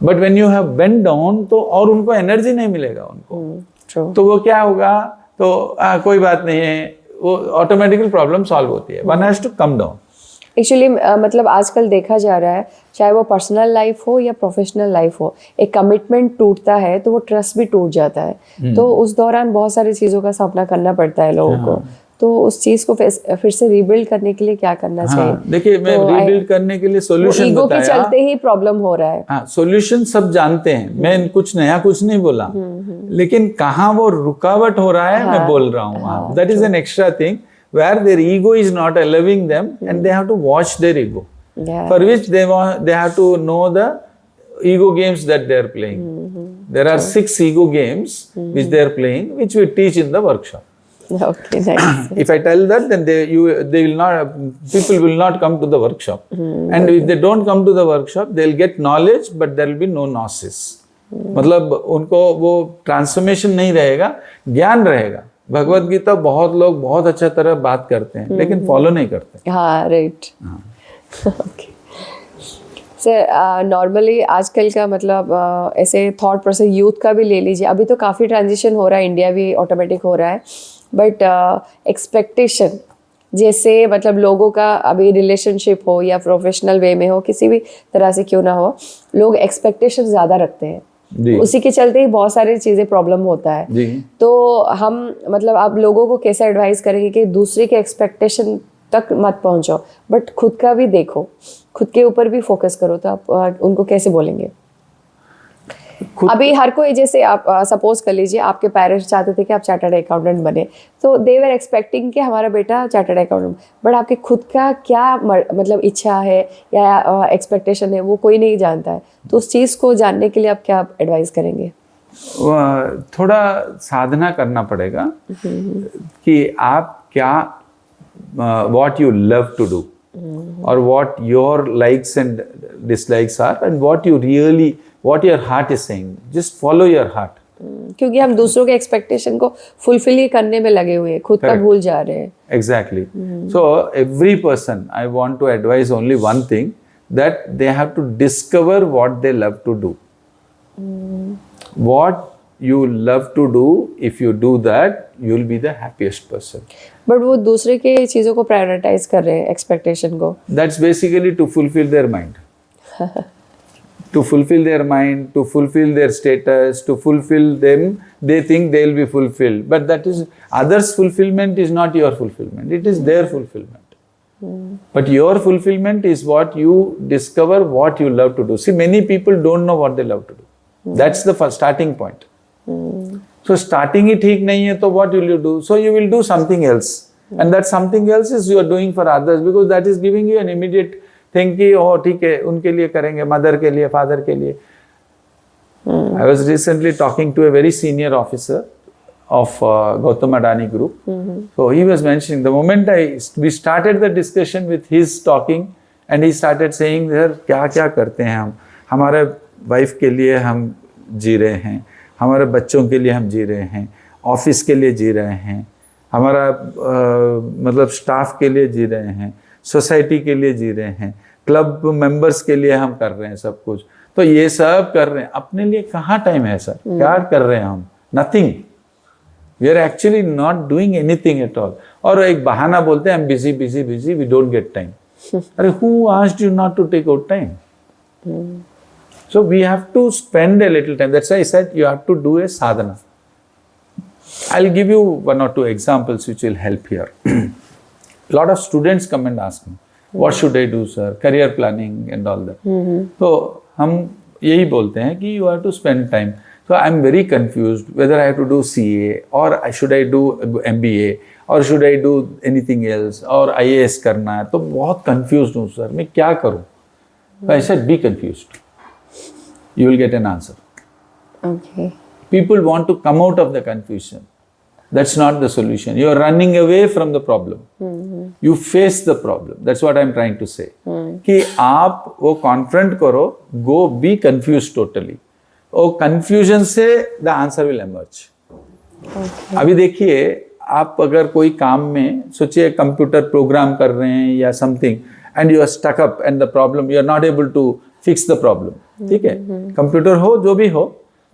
But when you have bent down तो और उनको एनर्जी नहीं मिलेगा उनको। True. तो वो क्या होगा, तो कोई बात नहीं है, वो ऑटोमेटिकली प्रॉब्लम सॉल्व होती है। One has to come down. Actually मतलब आजकल देखा जा रहा है, चाहे वो पर्सनल लाइफ हो या प्रोफेशनल लाइफ हो, एक कमिटमेंट टूटता है तो वो ट्रस्ट भी टूट जाता है। तो उस दौरान बहुत सारी चीज़ों का सामना करना पड़ता है लोगों को। तो उस चीज़ को फिर से रीबिल्ड करने के लिए क्या करना चाहिए? देखिए मैं रीबिल्ड करने के लिए सॉल्यूशन ईगो के चलते ही प्रॉब्लम हो रहा है। हाँ, सॉल्यूशन सब जानते हैं, मैं कुछ नया कुछ नहीं बोला, लेकिन कहाँ वो रुकावट हो रहा है मैं बोल रहा हूँ। That is an extra thing where their ego is not allowing them and they have to watch their ego. For which they have to know the ego games that they are playing. There are 6 ego games which they are playing, which we teach in the workshop. Okay, nice. If I tell that, then they will not, people will not come to the workshop. And if they don't come to the workshop, they will get knowledge, but there will be no gnosis. मतलब उनको वो transformation नहीं रहेगा, ज्ञान रहेगा। भगवत गीता बहुत लोग बहुत अच्छा तरह बात करते हैं लेकिन फॉलो नहीं करते। हाँ, राइट। ओके सर, नॉर्मली आजकल का मतलब ऐसे थॉट प्रोसेस यूथ का भी ले लीजिए, अभी तो काफ़ी ट्रांजिशन हो रहा है, इंडिया भी ऑटोमेटिक हो रहा है, बट एक्सपेक्टेशन जैसे मतलब लोगों का अभी रिलेशनशिप हो या प्रोफेशनल वे में हो, किसी भी तरह से क्यों ना हो, लोग एक्सपेक्टेशन ज़्यादा रखते हैं। उसी के चलते ही बहुत सारी चीज़ें प्रॉब्लम होता है। तो हम मतलब आप लोगों को कैसे एडवाइस करेंगे कि दूसरे के एक्सपेक्टेशन तक मत पहुंचो, बट खुद का भी देखो, खुद के ऊपर भी फोकस करो, तो आप उनको कैसे बोलेंगे? अभी हर कोई, जैसे आप सपोज कर लीजिए आपके पेरेंट्स चाहते थे कि आप चार्टर्ड अकाउंटेंट बने, तो दे वर एक्सपेक्टिंग कि हमारा बेटा चार्टर्ड अकाउंटेंट, बट आपके खुद का क्या मतलब इच्छा है या एक्सपेक्टेशन है वो कोई नहीं जानता है। तो उस चीज़ को जानने के लिए आप क्या एडवाइस करेंगे? थोड़ा साधना करना पड़ेगा कि आप क्या what you love to do or what your likes and dislikes are and what your heart is saying. Just follow your heart. क्योंकि हम दूसरों के एक्सपेक्टेशन को फुलफिल ही करने में लगे हुए हैं, खुद का भूल जा रहे हैं। Exactly. So every person, I want to advise only one thing, that they have to discover what they love to do. What you love to do, if you do that, you will be the happiest person. But वो दूसरे के चीज़ों को prioritise कर रहे हैं, expectation को। That's basically to fulfill their mind. To fulfill their mind, to fulfill their status, to fulfill them, they think they will be fulfilled. But that is, others' fulfillment is not your fulfillment. It is their fulfillment. But your fulfillment is what you discover, what you love to do. See, many people don't know what they love to do. That's the first starting point. So starting ही ठीक नहीं है तो what will you do? So you will do something else. And that something else is you are doing for others because that is giving you an immediate thing कि oh ठीक है उनके लिए करेंगे, mother के लिए, father के लिए. I was recently talking to a very senior officer of Gautam Adani Group. So he was mentioning the moment we started the discussion with his talking and he started saying sir क्या क्या करते हैं हम, हमारे wife के लिए हम जी रहे हैं, हमारे बच्चों के लिए हम जी रहे हैं, ऑफिस के लिए जी रहे हैं, हमारा मतलब स्टाफ के लिए जी रहे हैं, सोसाइटी के लिए जी रहे हैं, क्लब मेंबर्स के लिए हम कर रहे हैं सब कुछ. तो ये सब कर रहे हैं, अपने लिए कहाँ टाइम है सर? क्या कर रहे हैं हम? Nothing. We are actually not doing anything at all. और एक बहाना बोलते हैं हम busy busy busy, we don't get time. अरे who asked you not to take out time? So we have to spend a little time. That's why I said you have to do a sadhana. I'll give you one or two examples which will help here. A lot of students come and ask me, what should I do, sir? Career planning and all that. So हम यही बोलते हैं कि you have to spend time. So I'm very confused whether I have to do CA or should I do MBA or should I do anything else or IAS करना है. तो बहुत confused हूँ सर, मैं क्या करूँ? So I said be confused. You will get an answer. Okay. People want to come out of the confusion. That's not the solution. You are running away from the problem. You face the problem. That's what I'm trying to say. कि आप वो confront करो, go be confused totally. और confusion से the answer will emerge. Okay. अभी देखिए, आप अगर कोई काम में सोचिए कंप्यूटर प्रोग्राम कर रहे हैं या something and you are stuck up and the problem you are not able to fix the problem. ठीक है, कंप्यूटर हो जो भी हो,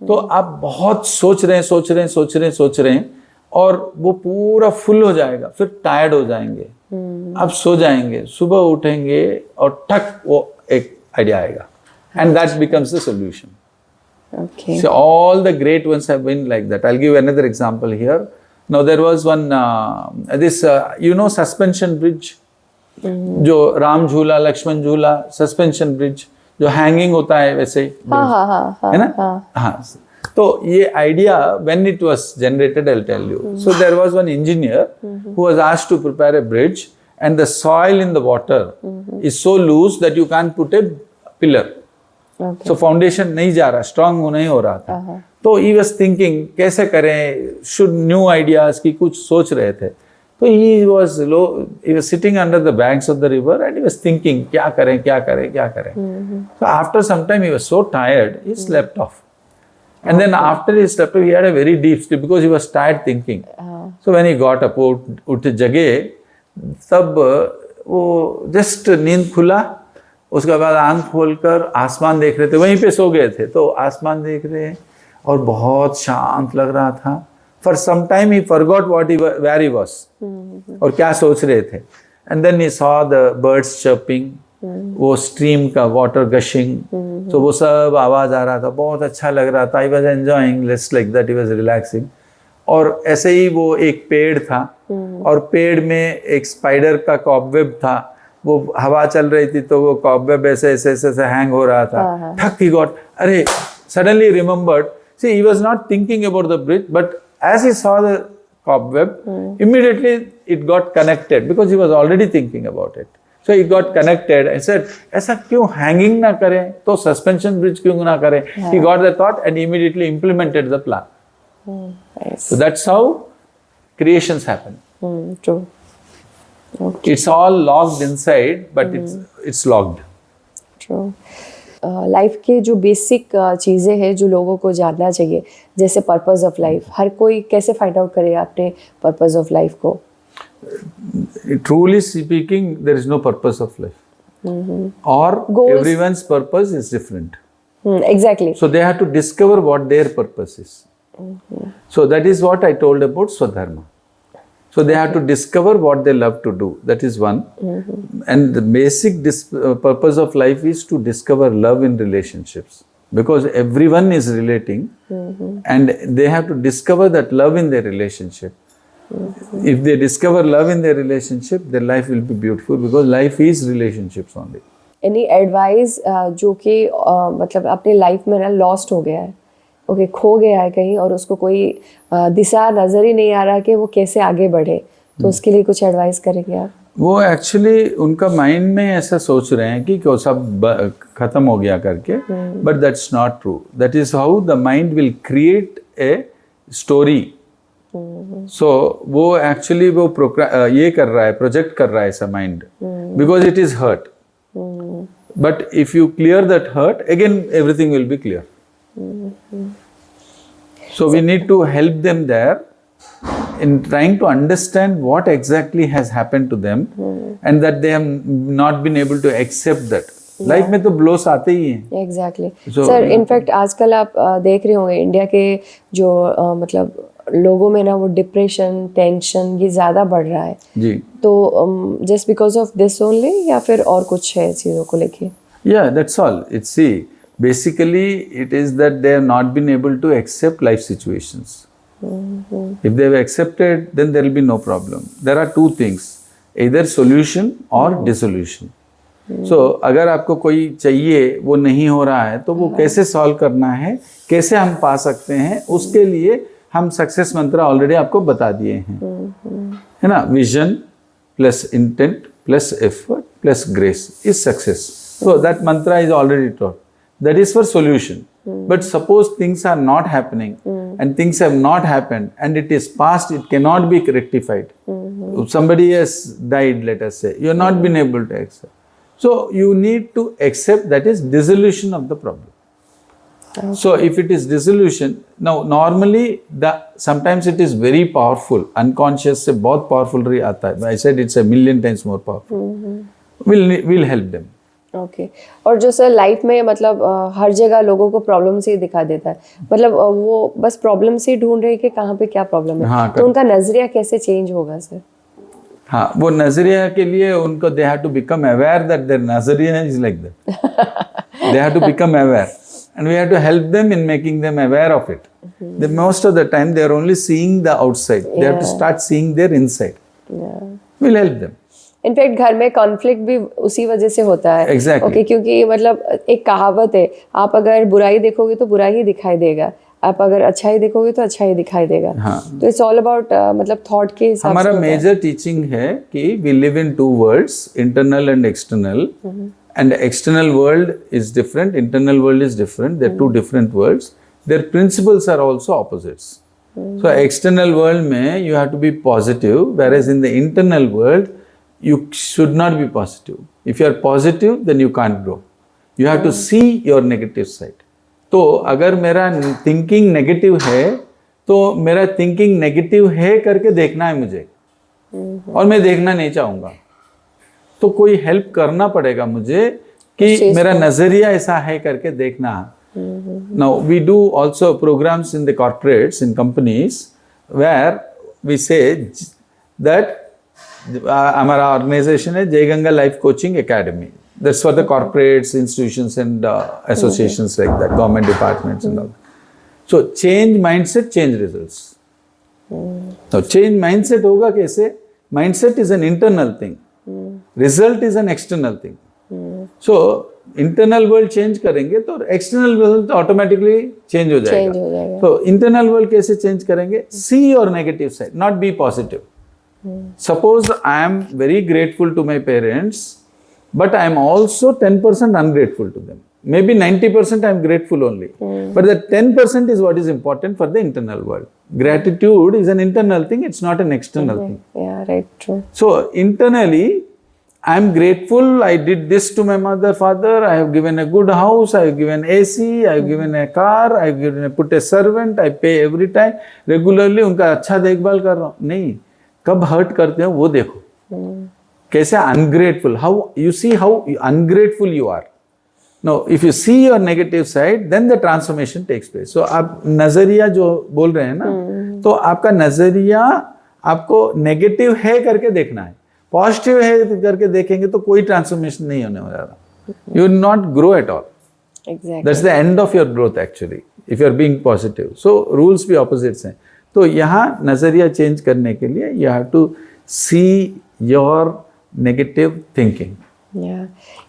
तो आप बहुत सोच रहे हैं और वो पूरा फुल हो जाएगा, फिर टायर्ड हो जाएंगे, आप सो जाएंगे, सुबह उठेंगे और ठक वो एक आइडिया आएगा and that becomes the solution. Okay. So all the great ones have been like that. I'll give another example here. Now there was one you know suspension bridge, जो राम झूला, लक्ष्मण झूला, सस्पेंशन ब्रिज जो hanging होता है वैसे, है ना? हाँ. तो ये idea when it was generated, I'll tell you. So there was one engineer who was asked to prepare a bridge and the soil in the water is so loose that you can't put a pillar. Okay. So foundation नहीं जा रहा, strong नहीं हो रहा था. तो he was thinking कैसे करें, should new ideas की कुछ सोच रहे थे. So he was sitting under the banks of the river and he was thinking क्या करें. So after some time he was so tired, he slept off. And then after he slept off, he had a very deep sleep because he was tired thinking. So when he got up, उठ जगे, तब वो just नींद खुला, उसके बाद आंख खोलकर आसमान देख रहे थे, वहीं पे सो गए थे, तो आसमान देख रहे हैं और बहुत शांत लग रहा था. For some time he forgot where he was और क्या सोच रहे थे. And then he saw the birds chirping, वो stream का water gushing, तो वो सब आवाज आ रहा था, बहुत अच्छा लग रहा था. He was enjoying, just like that he was relaxing. और ऐसे ही वो एक पेड़ था और पेड़ में एक स्पाइडर का कॉबवेब था, वो हवा चल रही थी तो वो कॉबवेब ऐसे हैंग हो रहा था. ठक he got, अरे suddenly remembered. See, he was not thinking about the bridge, but as he saw the cobweb, immediately it got connected because he was already thinking about it. So he got connected and said, ऐसा क्यों hanging ना करें, तो suspension bridge क्यों ना करें. He got the thought and immediately implemented the plan. Nice. So that's how creations happen. True. Okay. It's all logged inside, but it's logged. True. Life के जो बेसिक चीज़ें हैं जो लोगों को जानना चाहिए, जैसे पर्पस ऑफ लाइफ, हर कोई कैसे फाइंड आउट करेगा अपने पर्पस ऑफ लाइफ को? Truly speaking, there is no purpose of life. Or Goals. Everyone's purpose is different. Exactly. So they have to discover what their purpose is. So that is what I told about Swadharma. So they have to discover what they love to do. That is one. And the basic purpose of life is to discover love in relationships. Because everyone is relating and they have to discover that love in their relationship. If they discover love in their relationship, their life will be beautiful because life is relationships only. Any advice जो कि मतलब अपने life में ना lost हो गया है, okay खो गया है कहीं और उसको कोई दिशा नज़र ही नहीं आ रहा कि वो कैसे आगे बढ़े, तो उसके लिए कुछ एडवाइस करेंगे आप? वो एक्चुअली उनका माइंड में ऐसा सोच रहे हैं कि सब खत्म हो गया करके, but that's not true. That is how the mind will create a story. So वो एक्चुअली वो ये कर रहा है, प्रोजेक्ट कर रहा है ऐसा mind, because it is hurt. But if you clear that hurt, again everything will be clear. So we need to help them there in trying to understand what exactly has happened to them, and that they have not been able to accept that. Life में तो blows आते ही हैं. Exactly sir. In fact आजकल आप देख रहे होंगे India के जो मतलब लोगों में ना वो डिप्रेशन, टेंशन ये ज़्यादा बढ़ रहा है जी. तो just because of this only, या फिर और कुछ है चीज़ों को लेके? Yeah that's all. It's see basically it is that they have not been able to accept life situations. If they have accepted, then there will be no problem. There are two things, either solution or dissolution. So अगर आपको कोई चाहिए, वो नहीं हो रहा है, तो वो कैसे सॉल्व करना है, कैसे हम पा सकते हैं, उसके लिए हम सक्सेस मंत्र ऑलरेडी आपको बता दिए हैं, है ना. Vision plus intent plus effort plus grace is success. So that mantra is already taught. That is for solution. But suppose things are not happening and things have not happened and it is past, it cannot be rectified. Somebody has died, let us say. You have not been able to accept. So you need to accept that is dissolution of the problem. Okay. So if it is dissolution, now normally sometimes it is very powerful. Unconscious से बहुत powerful आता है. I said it's a million times more powerful. We'll help them. Okay और जो sir life में मतलब हर जगह लोगों को प्रॉब्लम से ही दिखा देता है, मतलब वो बस प्रॉब्लम से ही ढूंढ रहे हैं कि कहाँ पे क्या प्रॉब्लम है. हाँ, तो उनका नजरिया कैसे चेंज होगा सर? हाँ, वो नजरिया के लिए उनको they have to become aware that their नजरिया is like that. They have to become aware and we have to help them in making them aware of it. Most of the time they are only seeing the outside. They have to start seeing their inside. We'll help them. In fact घर में conflict भी उसी वजह से होता है. Exactly. Okay क्योंकि मतलब एक कहावत है, आप अगर बुराई देखोगे तो बुरा ही दिखाई देगा, आप अगर अच्छाई देखोगे तो अच्छा ही दिखाई देगा. हाँ. तो इट्स ऑल अबाउट मतलब थॉट के हिसाब से. हमारा मेजर टीचिंग है कि we live in two worlds, internal and external. And the external world is different, internal world is different. They're two different worlds. Their principles are also opposites. So external world mein you have to be positive, whereas in the internal world you should not be positive. If you are positive, then you can't grow. You have to see your negative side. तो अगर मेरा thinking negative है, तो मेरा thinking negative है करके देखना है मुझे, और मैं देखना नहीं चाहूँगा. तो कोई हेल्प करना पड़ेगा मुझे कि मेरा नजरिया ऐसा है करके देखना. Now we do also programs in the corporates, in companies, where we say that हमारा ऑर्गेनाइजेशन है Jai Ganga life coaching academy. That's for the corporates, institutions and associations like that, government departments and all. So change mindset, change results. तो change mindset होगा कैसे? Mindset is an internal thing, result is an external thing. So internal world change करेंगे तो external world automatically change हो जाएगा. तो internal world कैसे change करेंगे? See your negative side, not be positive. Suppose I am very grateful to my parents, but I am also 10% ungrateful to them. Maybe 90% I am grateful only. But that 10% is what is important for the internal world. Gratitude is an internal thing, it's not an external thing. Yeah, right, true. So internally, I am grateful, I did this to my mother, father, I have given a good house, I have given AC, I have given a car, I have put a servant, I pay every time, regularly उनका अच्छा देखभाल कर रहा हूँ. नहीं, कब hurt करते हो वो देखो. कैसे ungrateful, how you see how ungrateful you are. No, if you see your negative side, then the transformation takes place. So आप नजरिया जो बोल रहे हैं ना, तो आपका नजरिया आपको नेगेटिव है करके देखना है. पॉजिटिव है करके देखेंगे तो कोई ट्रांसफॉर्मेशन नहीं होने वाला. You will not grow at all. Exactly. That's the end of your growth actually. If you are being positive. So rules भी opposites हैं. तो यहाँ नजरिया चेंज करने के लिए you have to see your negative thinking.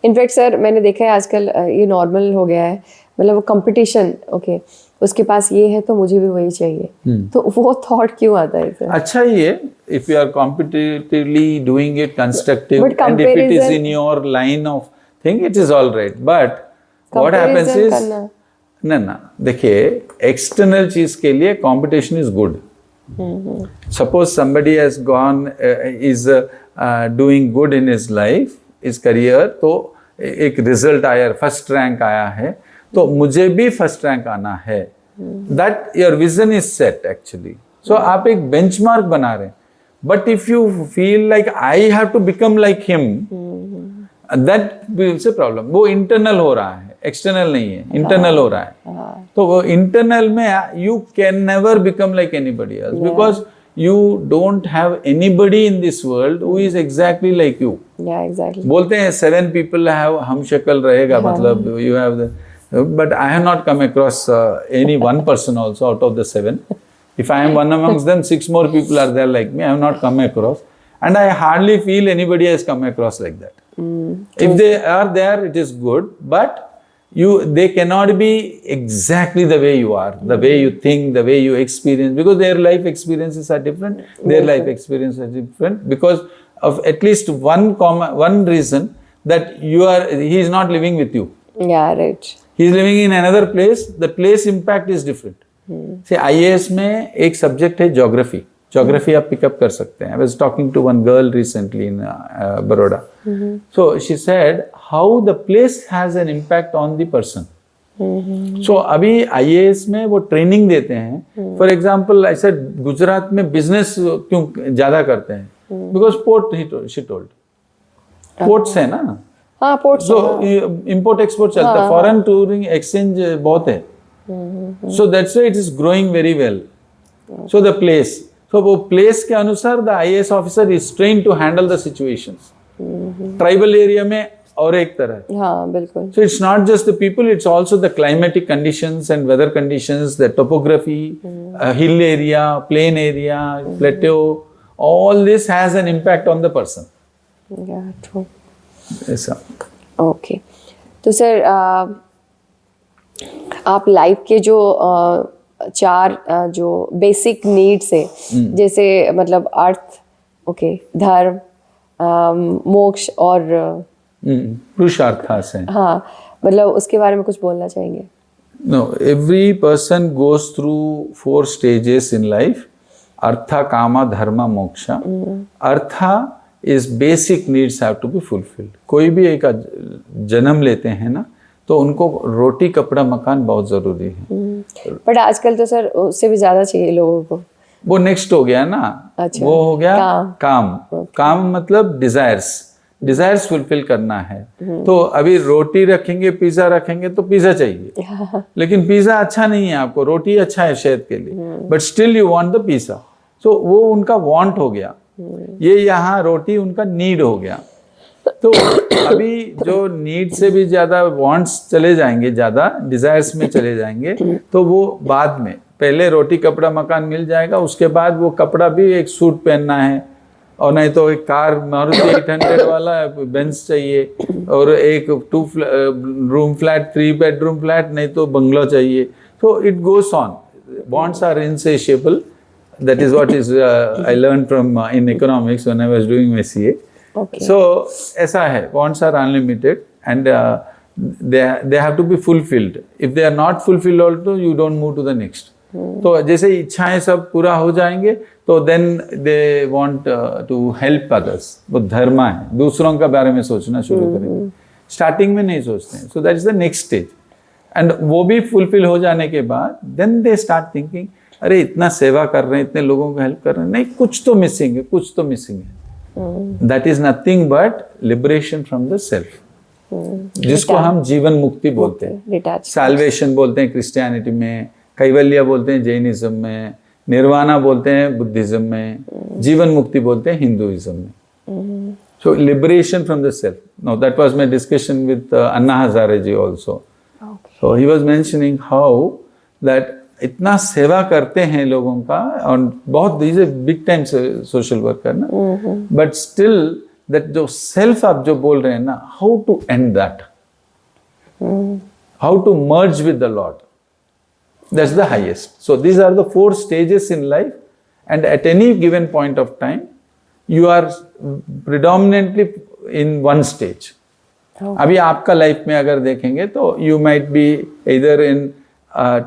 In fact sir मैंने देखा है आजकल ये नॉर्मल हो गया है, मतलब वो कंपटीशन. ओके उसके पास ये है तो मुझे भी वही चाहिए, तो वो थॉट क्यों आता है सर? अच्छा ही है if you are competitively doing it constructive But and if it is comparison- in your line of thing it is all right, but what happens Comparison is करना। ना देखिए एक्सटर्नल चीज के लिए competition is good. Suppose somebody has gone is doing good in his life, his career, तो एक result आया, first rank आया है, तो मुझे भी फर्स्ट रैंक आना है. That your vision is set actually. So आप एक बेंचमार्क बना रहे हैं. But if you feel like I have to become like him, that is a problem. वो इंटरनल हो रहा है, एक्सटर्नल नहीं है, इंटरनल हो रहा है. तो वो इंटरनल में you can never become like anybody else because you don't have anybody in this world who is exactly like you. Yeah, exactly. बोलते हैं 7 people have हम शक्ल रहेगा, मतलब you have the, but I have not come across any one person also out of the 7. If I am one amongst them, 6 more people are there like me. I have not come across, and I hardly feel anybody has come across like that. If they are there, it is good, but they cannot be exactly the way you are, the way you think, the way you experience, because their life experiences are different. Their life experiences are different because of at least one reason, that he is not living with you. Yeah, right. He is living in another place. The place impact is different. See, IAS में एक subject है geography. Geography आप pick up कर सकते हैं. I was talking to one girl recently in Baroda. So she said how the place has an impact on the person. So अभी IAS में वो ट्रेनिंग देते हैं. For example, I said Gujarat में business क्यों ज़्यादा करते हैं? Because port, she told. Ports है ना? हाँ, ports. So import export चलता है. Foreign touring exchange बहुत है. So that's why it is growing very well. So the place. So वो place के अनुसार the IAS officer is trained to handle the situations. Tribal area में और एक तरह. हाँ, बिल्कुल. So it's not just the people, it's also the climatic conditions and weather conditions, the topography, hill area, plain area, plateau. All this has an impact on the person. Yeah, true. ऐसा. Okay. तो sir आप life के जो 4 जो basic needs है, जैसे मतलब अर्थ, okay, धर्म, मोक्ष और पुरुषार्थास है. हाँ, मतलब उसके बारे में कुछ बोलना चाहेंगे? No, every person goes through 4 stages in life. Artha, Kama, Dharma, Moksha. Artha is basic needs have to be fulfilled. कोई भी एक जन्म लेते हैं ना, तो उनको रोटी कपड़ा मकान बहुत जरूरी है. बट आजकल तो सर उससे भी ज्यादा चाहिए लोगों को. वो नेक्स्ट हो गया ना. अच्छा. वो हो गया काम. Okay. काम मतलब डिजायर्स फुलफिल करना है. तो अभी रोटी रखेंगे, पिज्जा रखेंगे तो पिज्जा चाहिए. लेकिन पिज्जा अच्छा नहीं है आपको, रोटी अच्छा है सेहत के लिए, but still you want the pizza. So वो उनका वांट हो गया. ये यहाँ रोटी उनका नीड हो गया. तो अभी जो नीड से भी ज्यादा वांट्स चले जाएंगे, ज्यादा डिजायर्स में चले जाएंगे, तो वो बाद में, पहले रोटी कपड़ा मकान मिल जाएगा, उसके बाद वो कपड़ा भी एक सूट पहनना है, और नहीं तो एक कार मारुति 800 वाला बेंज चाहिए, और एक 2 रूम फ्लैट, 3 बेडरूम फ्लैट, नहीं तो बंगला चाहिए. तो it goes on. Wants are insatiable. That is what is I learned from in economics when I was doing my CA. Okay. So ऐसा है, wants are unlimited and they have to be fulfilled. If they are not fulfilled also, you don't move to the next. तो जैसे इच्छाएं सब पूरा हो जाएंगे, तो then they want to help others. वो धर्म है, दूसरों का बारे में सोचना शुरू करेंगे. स्टार्टिंग में नहीं सोचते हैं. So that is the next stage. And वो भी fulfill हो जाने के बाद, then they start thinking, अरे इतना सेवा कर रहे हैं, इतने लोगों को हेल्प कर रहे हैं, नहीं कुछ तो मिसिंग है, कुछ तो मिसिंग है. That is nothing but liberation from the self, जिसको हम जीवन मुक्ति बोलते हैं. सैल्वेशन बोलते हैं क्रिश्चियनिटी में, कैवल्य बोलते हैं जैनिज्म में, निर्वाणा बोलते हैं बुद्धिज्म में, जीवन मुक्ति बोलते हैं हिंदुइज्म में. So liberation from the self. Now that was my discussion with Anna Hazare ji also. So he was mentioning how that इतना सेवा करते हैं लोगों का, और बहुत is a big time social worker ना, बट स्टिल दैट जो सेल्फ आप जो बोल रहे हैं ना, how to end that, how to merge with the lord. That's the highest. So these are the 4 stages in life, and at any given point of time, you are predominantly in one stage. अभी आपका life में अगर देखेंगे तो you might be either in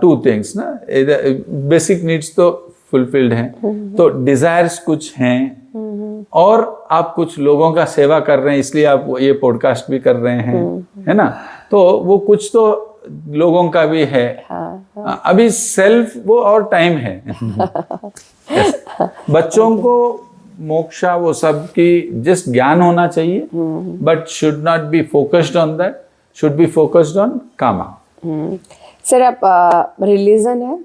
2 things ना, either basic needs तो fulfilled हैं, तो desires कुछ हैं, और आप कुछ लोगों का सेवा कर रहे हैं, इसलिए आप ये पॉडकास्ट भी कर रहे हैं, है ना, तो वो कुछ तो लोगों का भी है। अभी सेल्फ वो और टाइम है। बच्चों को मोक्षा वो सब की जस्ट ज्ञान होना चाहिए, but should not be focused on that, should be focused on karma. Sir आप रिलीजन है,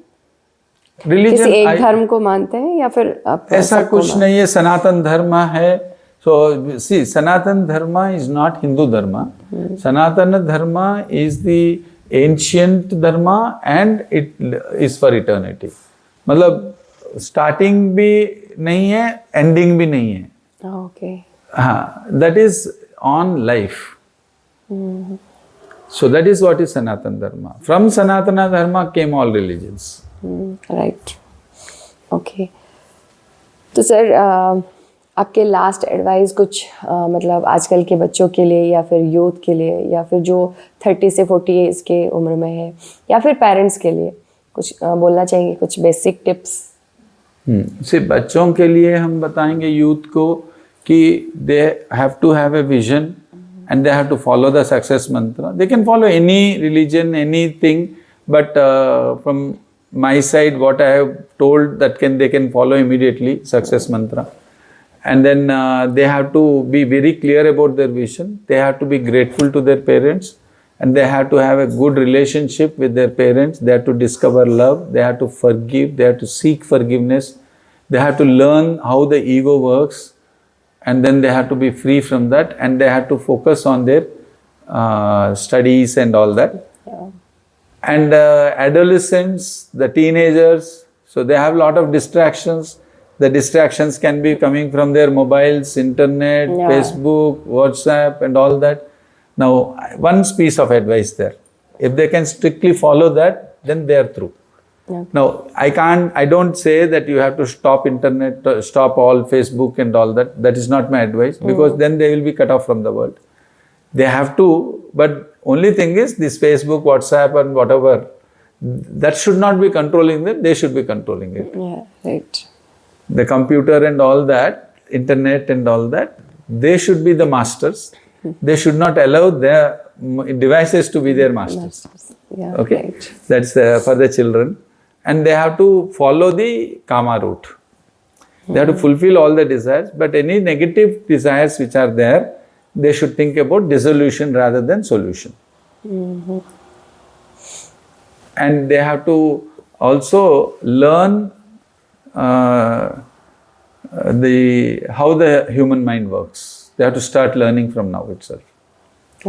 रिलीजन किसी एक धर्म को मानते हैं या फिर आप ऐसा कुछ नहीं है, सनातन धर्म है। सो सी, सनातन Dharma is not Hindu dharma, Sanatan Dharma is the ancient dharma and it is for eternity. मतलब स्टार्टिंग भी नहीं है, एंडिंग भी नहीं है। ओके, हाँ, that is on life. So that is what is Sanatan Dharma. From Sanatan Dharma came all religions. Right, okay. तो सर आपके लास्ट एडवाइस कुछ मतलब आजकल के बच्चों के लिए या फिर यूथ के लिए या फिर जो 30 से 40 एज के उम्र में है या फिर पेरेंट्स के लिए कुछ बोलना चाहेंगे, कुछ बेसिक टिप्स? सिर्फ बच्चों के लिए हम बताएंगे यूथ को कि they have to have a vision and they have to follow the success mantra. They can follow any religion, anything, but from my side, what I have told that they can follow immediately success mantra, and then they have to be very clear about their vision. They have to be grateful to their parents, and they have to have a good relationship with their parents. They have to discover love. They have to forgive. They have to seek forgiveness. They have to learn how the ego works. And then they have to be free from that, and they have to focus on their studies and all that. Yeah. And adolescents, the teenagers, so they have a lot of distractions. The distractions can be coming from their mobiles, internet, Yeah. Facebook, WhatsApp, and all that. Now, one piece of advice there. If they can strictly follow that, then they are through. Okay. Now, I don't say that you have to stop internet, stop all Facebook and all that. That is not my advice, because then they will be cut off from the world. They have to, but only thing is this Facebook, WhatsApp and whatever, that should not be controlling them. They should be controlling it. Yeah, right. The computer and all that, internet and all that, they should be the masters. They should not allow their devices to be their masters. Yeah, Okay, right. that's for the children, and they have to follow the kama route. They have to fulfill all the desires, but any negative desires which are there, they should think about dissolution rather than solution. And they have to also learn how the human mind works. They have to start learning from now itself.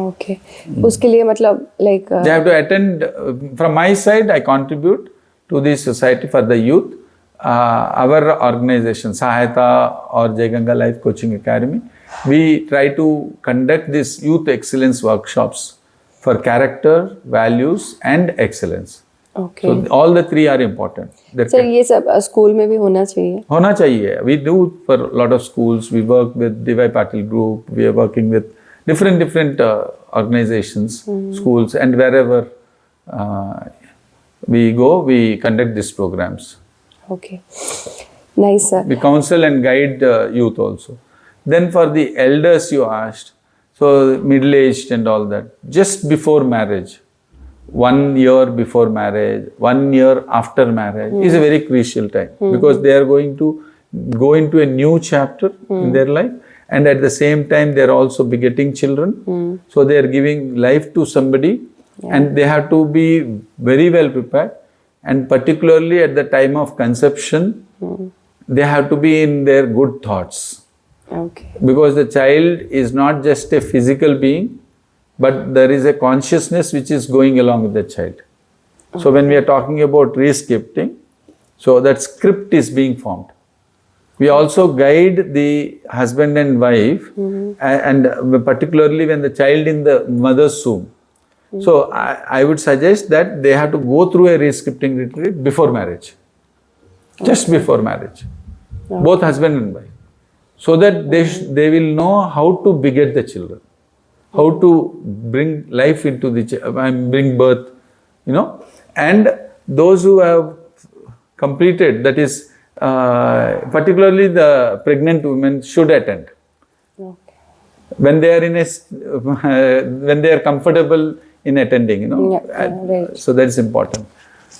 Okay. उसके लिए मतलब like They have to attend, from my side, I contribute to the society for the youth. Our organization, Sahayata or Jai Ganga Life Coaching Academy, we try to conduct these youth excellence workshops for character, values and excellence. okay. So all the 3 are important. Sir ये सब school में भी होना चाहिए? होना चाहिए. We do for a lot of schools. We work with D.Y. Patil Group. We are working with different organizations, schools, and wherever we go, we conduct these programs. Okay. Nice, sir. We counsel and guide youth also. Then for the elders you asked, so middle-aged and all that, just before marriage, 1 year before marriage, 1 year after marriage is a very crucial time, because they are going to go into a new chapter in their life. And at the same time, they are also begetting children. So they are giving life to somebody, and they have to be very well prepared. And particularly at the time of conception, they have to be in their good thoughts. Okay. Because the child is not just a physical being, but there is a consciousness which is going along with the child. So when we are talking about re-scripting, so that script is being formed. We also guide the husband and wife, and particularly when the child in the mother's womb. So I would suggest that they have to go through a re-scripting retreat before marriage, just before marriage, both husband and wife, so that they will know how to beget the children, how to bring life into bring birth, and those who have completed, that is, particularly the pregnant women should attend. Okay. When they are when they are comfortable in attending, right. So that is important.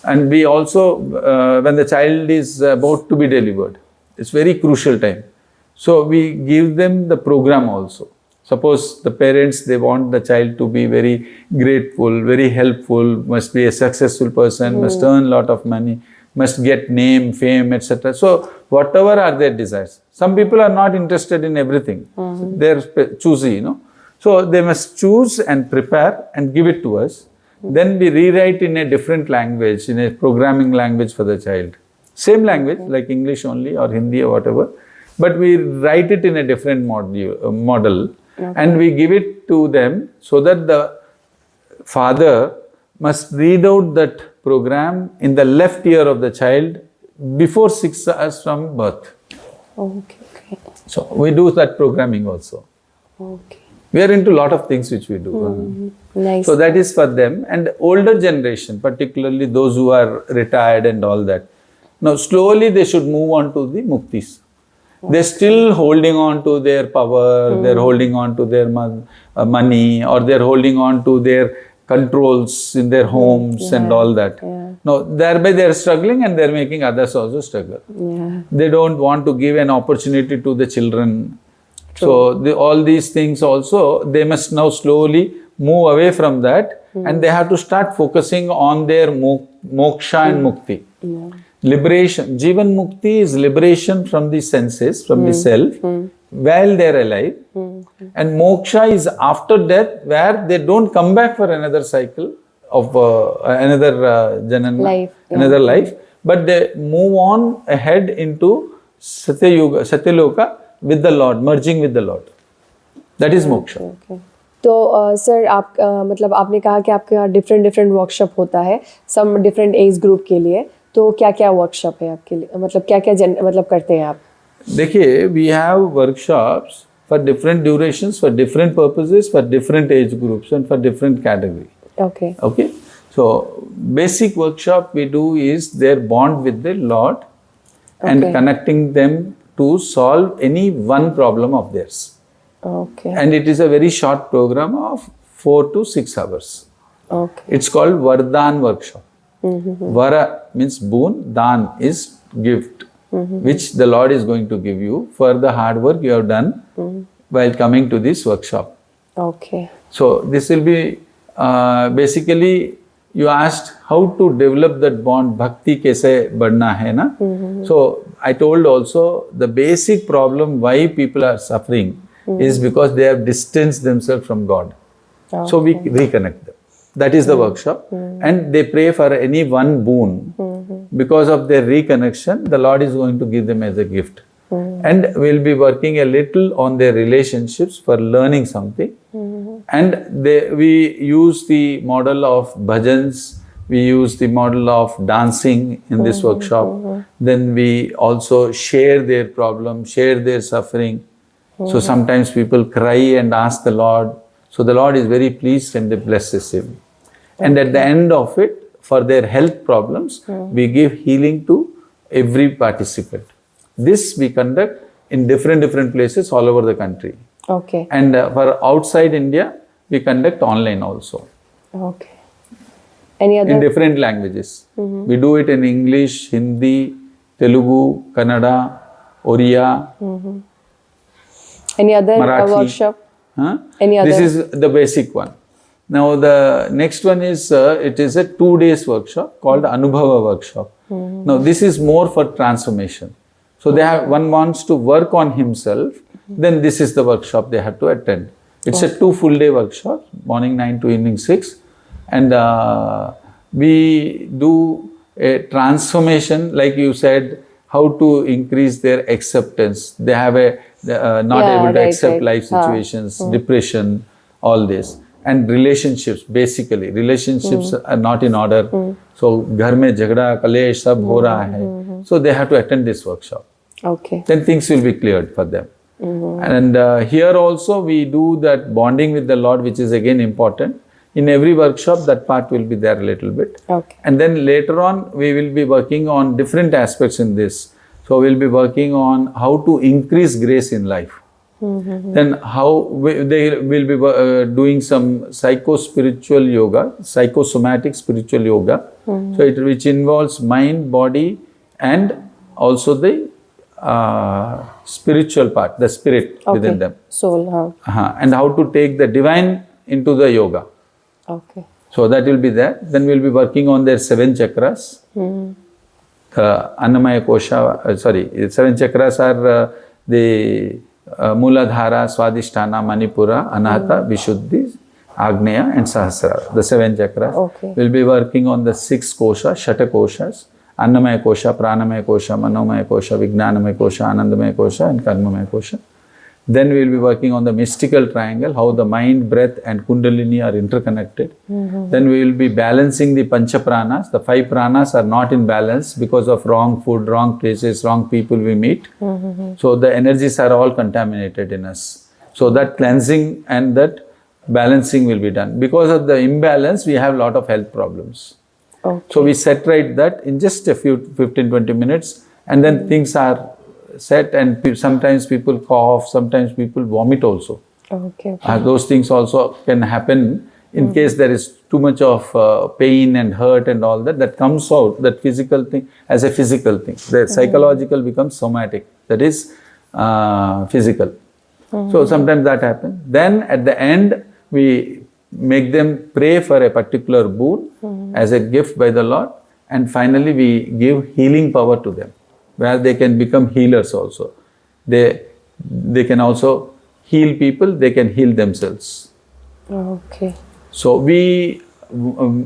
And we also, when the child is about to be delivered, it's very crucial time. So we give them the program also. Suppose the parents, they want the child to be very grateful, very helpful, must be a successful person, must earn a lot of money, must get name, fame, etc. So whatever are their desires. Some people are not interested in everything. They're choosy, So they must choose and prepare and give it to us. Then we rewrite in a different language, in a programming language for the child. Same language, like English only or Hindi or whatever, but we write it in a different model. And we give it to them so that the father must read out that program in the left ear of the child before 6 hours from birth. Okay. So we do that programming also. Okay. We are into a lot of things which we do. Nice. So that is for them. And older generation, particularly those who are retired and all that. Now slowly they should move on to the muktis. They're still holding on to their power, they're holding on to their money, or they're holding on to their controls in their homes and all that. No, thereby they're struggling and they're making others also struggle. They don't want to give an opportunity to the children. So all these things also, they must now slowly move away from that and they have to start focusing on their moksha and mukti. Liberation. Jivan Mukti is liberation from the senses, from the self, while they are alive. And moksha is after death, where they don't come back for another cycle of another janana, life, another life, but they move on ahead into Satyaloka with the Lord, merging with the Lord. That is moksha. Okay. तो sir आप मतलब आपने कहा कि आपके यहाँ different workshop होता है सम डिफरेंट एज ग्रुप के लिए, तो क्या क्या वर्कशॉप है आपके लिए, मतलब क्या क्या मतलब करते हैं आप? देखिए, we have workshops for different durations, for different purposes, for different age groups and for different category. Okay. So basic workshop we do is their bond with the Lord and connecting them to solve any one problem of theirs. Okay. And it is a very short program of 4 to 6 hours. Okay. It's called Vardhan workshop. Vara means boon, Dan is gift, which the Lord is going to give you for the hard work you have done while coming to this workshop. Okay. So this will be basically, you asked how to develop that bond, bhakti kaise badna hai na? So I told also the basic problem why people are suffering is because they have distanced themselves from God. So we reconnect them. That is the workshop. And they pray for any one boon. Because of their reconnection, the Lord is going to give them as a gift. And we'll be working a little on their relationships for learning something. And we use the model of bhajans, we use the model of dancing in this workshop. Then we also share their problem, share their suffering. So sometimes people cry and ask the Lord. So the Lord is very pleased and they blesses him. And at the end of it, for their health problems, we give healing to every participant. This we conduct in different places all over the country. Okay. And for outside India, we conduct online also. Okay. Any other? In different languages. We do it in English, Hindi, Telugu, Kannada, Oriya. Any other Marathi. workshop? Huh? Any other? This is the basic one. Now the next one is, it is a 2 days workshop called Anubhava workshop. Now this is more for transformation. So one wants to work on himself, then this is the workshop they have to attend. It's a 2 full day workshop, morning 9 to evening 6. And we do a transformation, like you said, how to increase their acceptance. They have not able to accept life situations, depression, all this. and relationships. Basically, relationships are not in order. So घर में झगड़ा कलेश सब हो रहा है. So they have to attend this workshop. Okay. Then things will be cleared for them. And here also we do that bonding with the Lord, which is again important. In every workshop, that part will be there a little bit. Okay. And then later on, we will be working on different aspects in this. So we'll be working on how to increase grace in life. Then they will be doing some psycho-spiritual yoga, psychosomatic spiritual yoga. So which involves mind, body, and also the spiritual part, the spirit within them. Soul, And how to take the divine into the yoga. Okay. So that will be there. Then we'll be working on their 7 chakras. Annamaya Kosha, 7 chakras are the Muladhara, Swadhisthana, Manipura, Anahata, Vishuddhi, Agneya and Sahasrara, the 7 chakras. Okay. We'll be working on the 6 koshas, Shata koshas, Annamaya Kosha, Pranamaya Kosha, Manomaya Kosha, Vijnanamaya Kosha, Anandamaya Kosha and Karmamaya Kosha. Then we will be working on the mystical triangle, how the mind, breath and Kundalini are interconnected. Then we will be balancing the Pancha Pranas. The 5 pranas are not in balance because of wrong food, wrong places, wrong people we meet. So the energies are all contaminated in us. So that cleansing and that balancing will be done. Because of the imbalance, we have a lot of health problems. Okay. So we set right that in just a few 15-20 minutes, and then things are set, and sometimes people cough, sometimes people vomit also. Okay. Those things also can happen in case there is too much of pain and hurt and all that. That comes out, that physical thing, as a physical thing. The psychological becomes somatic, that is physical. So sometimes that happens. Then at the end, we make them pray for a particular boon as a gift by the Lord, and finally we give healing power to them, where they can become healers also. They can also heal people, they can heal themselves. Okay. So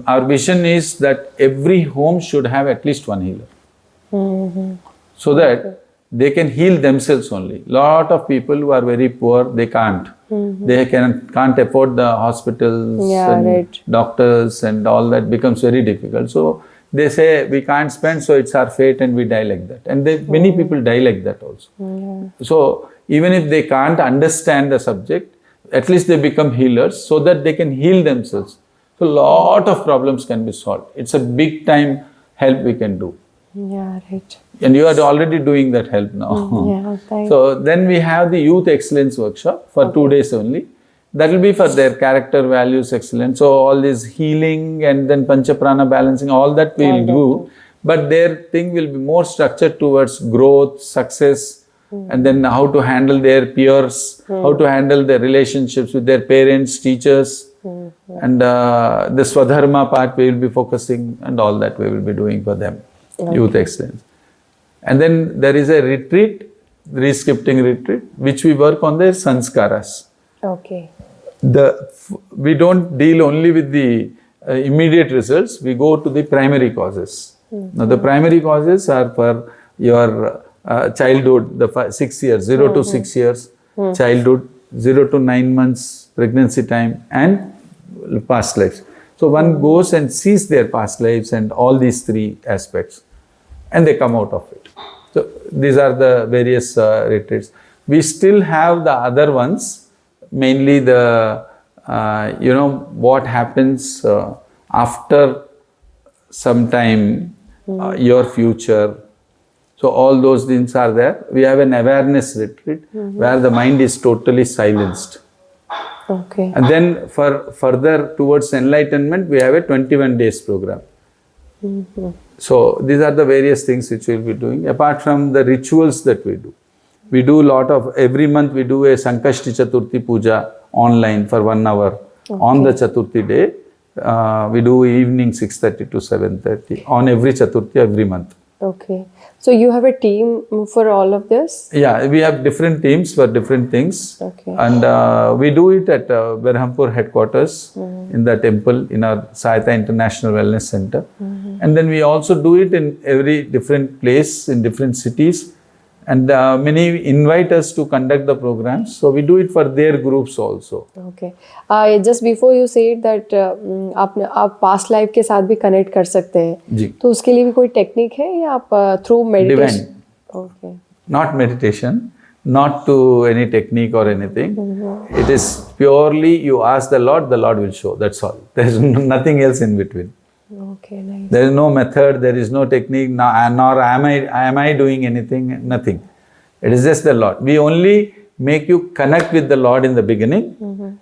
our vision is that every home should have at least one healer. So that they can heal themselves only. Lot of people who are very poor, they can't. They can't afford the hospitals and doctors and all that becomes very difficult. So they say we can't spend, so it's our fate and we die like that. And many people die like that also. So even if they can't understand the subject, at least they become healers so that they can heal themselves. So a lot of problems can be solved. It's a big time help we can do. Yeah, right. And you are already doing that help now. Yeah, thanks. So then we have the Youth Excellence Workshop for 2 days only. That will be for their character, values, excellence. So all this healing and then Pancha Prana balancing, all that we will do. But their thing will be more structured towards growth, success, and then how to handle their peers, how to handle their relationships with their parents, teachers. And the Swadharma part we will be focusing, and all that we will be doing for them. Youth Excellence. And then there is a retreat, re-scripting retreat, which we work on their sanskaras. Okay. We don't deal only with the immediate results, we go to the primary causes. Now the primary causes are for your childhood, the 6 years, 0 to 6 years, childhood, 0 to 9 months, pregnancy time, and past lives. So one goes and sees their past lives and all these 3 aspects, and they come out of it. So these are the various retreats. We still have the other ones, mainly the, what happens after some time, your future. So all those things are there. We have an awareness retreat where the mind is totally silenced. Okay. And then for further towards enlightenment, we have a 21 days program. So these are the various things which we will be doing, apart from the rituals that we do. We do a lot of, every month we do a Sankashti Chaturthi Puja online for 1 hour. On the Chaturthi day. We do evening 6:30 to 7:30 on every Chaturthi every month. Okay. So you have a team for all of this? Yeah, we have different teams for different things. Okay. And we do it at Berhampur headquarters in the temple in our Sahayata International Wellness Center. And then we also do it in every different place in different cities. And many invite us to conduct the programs, so we do it for their groups also. Okay. Just before you said that आप past life के साथ भी connect कर सकते हैं. जी. तो उसके लिए भी कोई technique है या आप through meditation? Divine. Okay. Not meditation, not to any technique or anything. It is purely you ask the Lord will show. That's all. There is nothing else in between. Okay, nice. There is no method, there is no technique, nor am I doing anything, nothing. It is just the Lord. We only make you connect with the Lord in the beginning,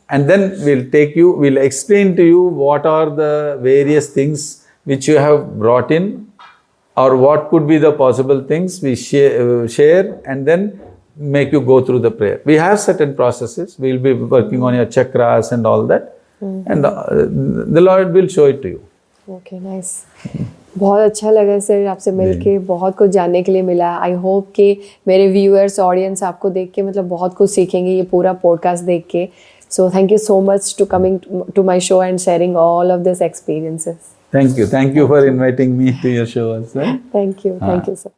and then we'll explain to you what are the various things which you have brought in, or what could be the possible things we share, and then make you go through the prayer. We have certain processes. We'll be working on your chakras and all that, and the Lord will show it to you. Okay nice. बहुत अच्छा लगा sir आपसे मिलके, बहुत कुछ जानने के लिए मिला. आई होप कि मेरे व्यूअर्स ऑडियंस आपको देख के मतलब बहुत कुछ सीखेंगे ये पूरा पॉडकास्ट देख के. So thank you so much to coming to my show and sharing all of this experiences. Thank you for inviting me to your show, sir. Thank you sir.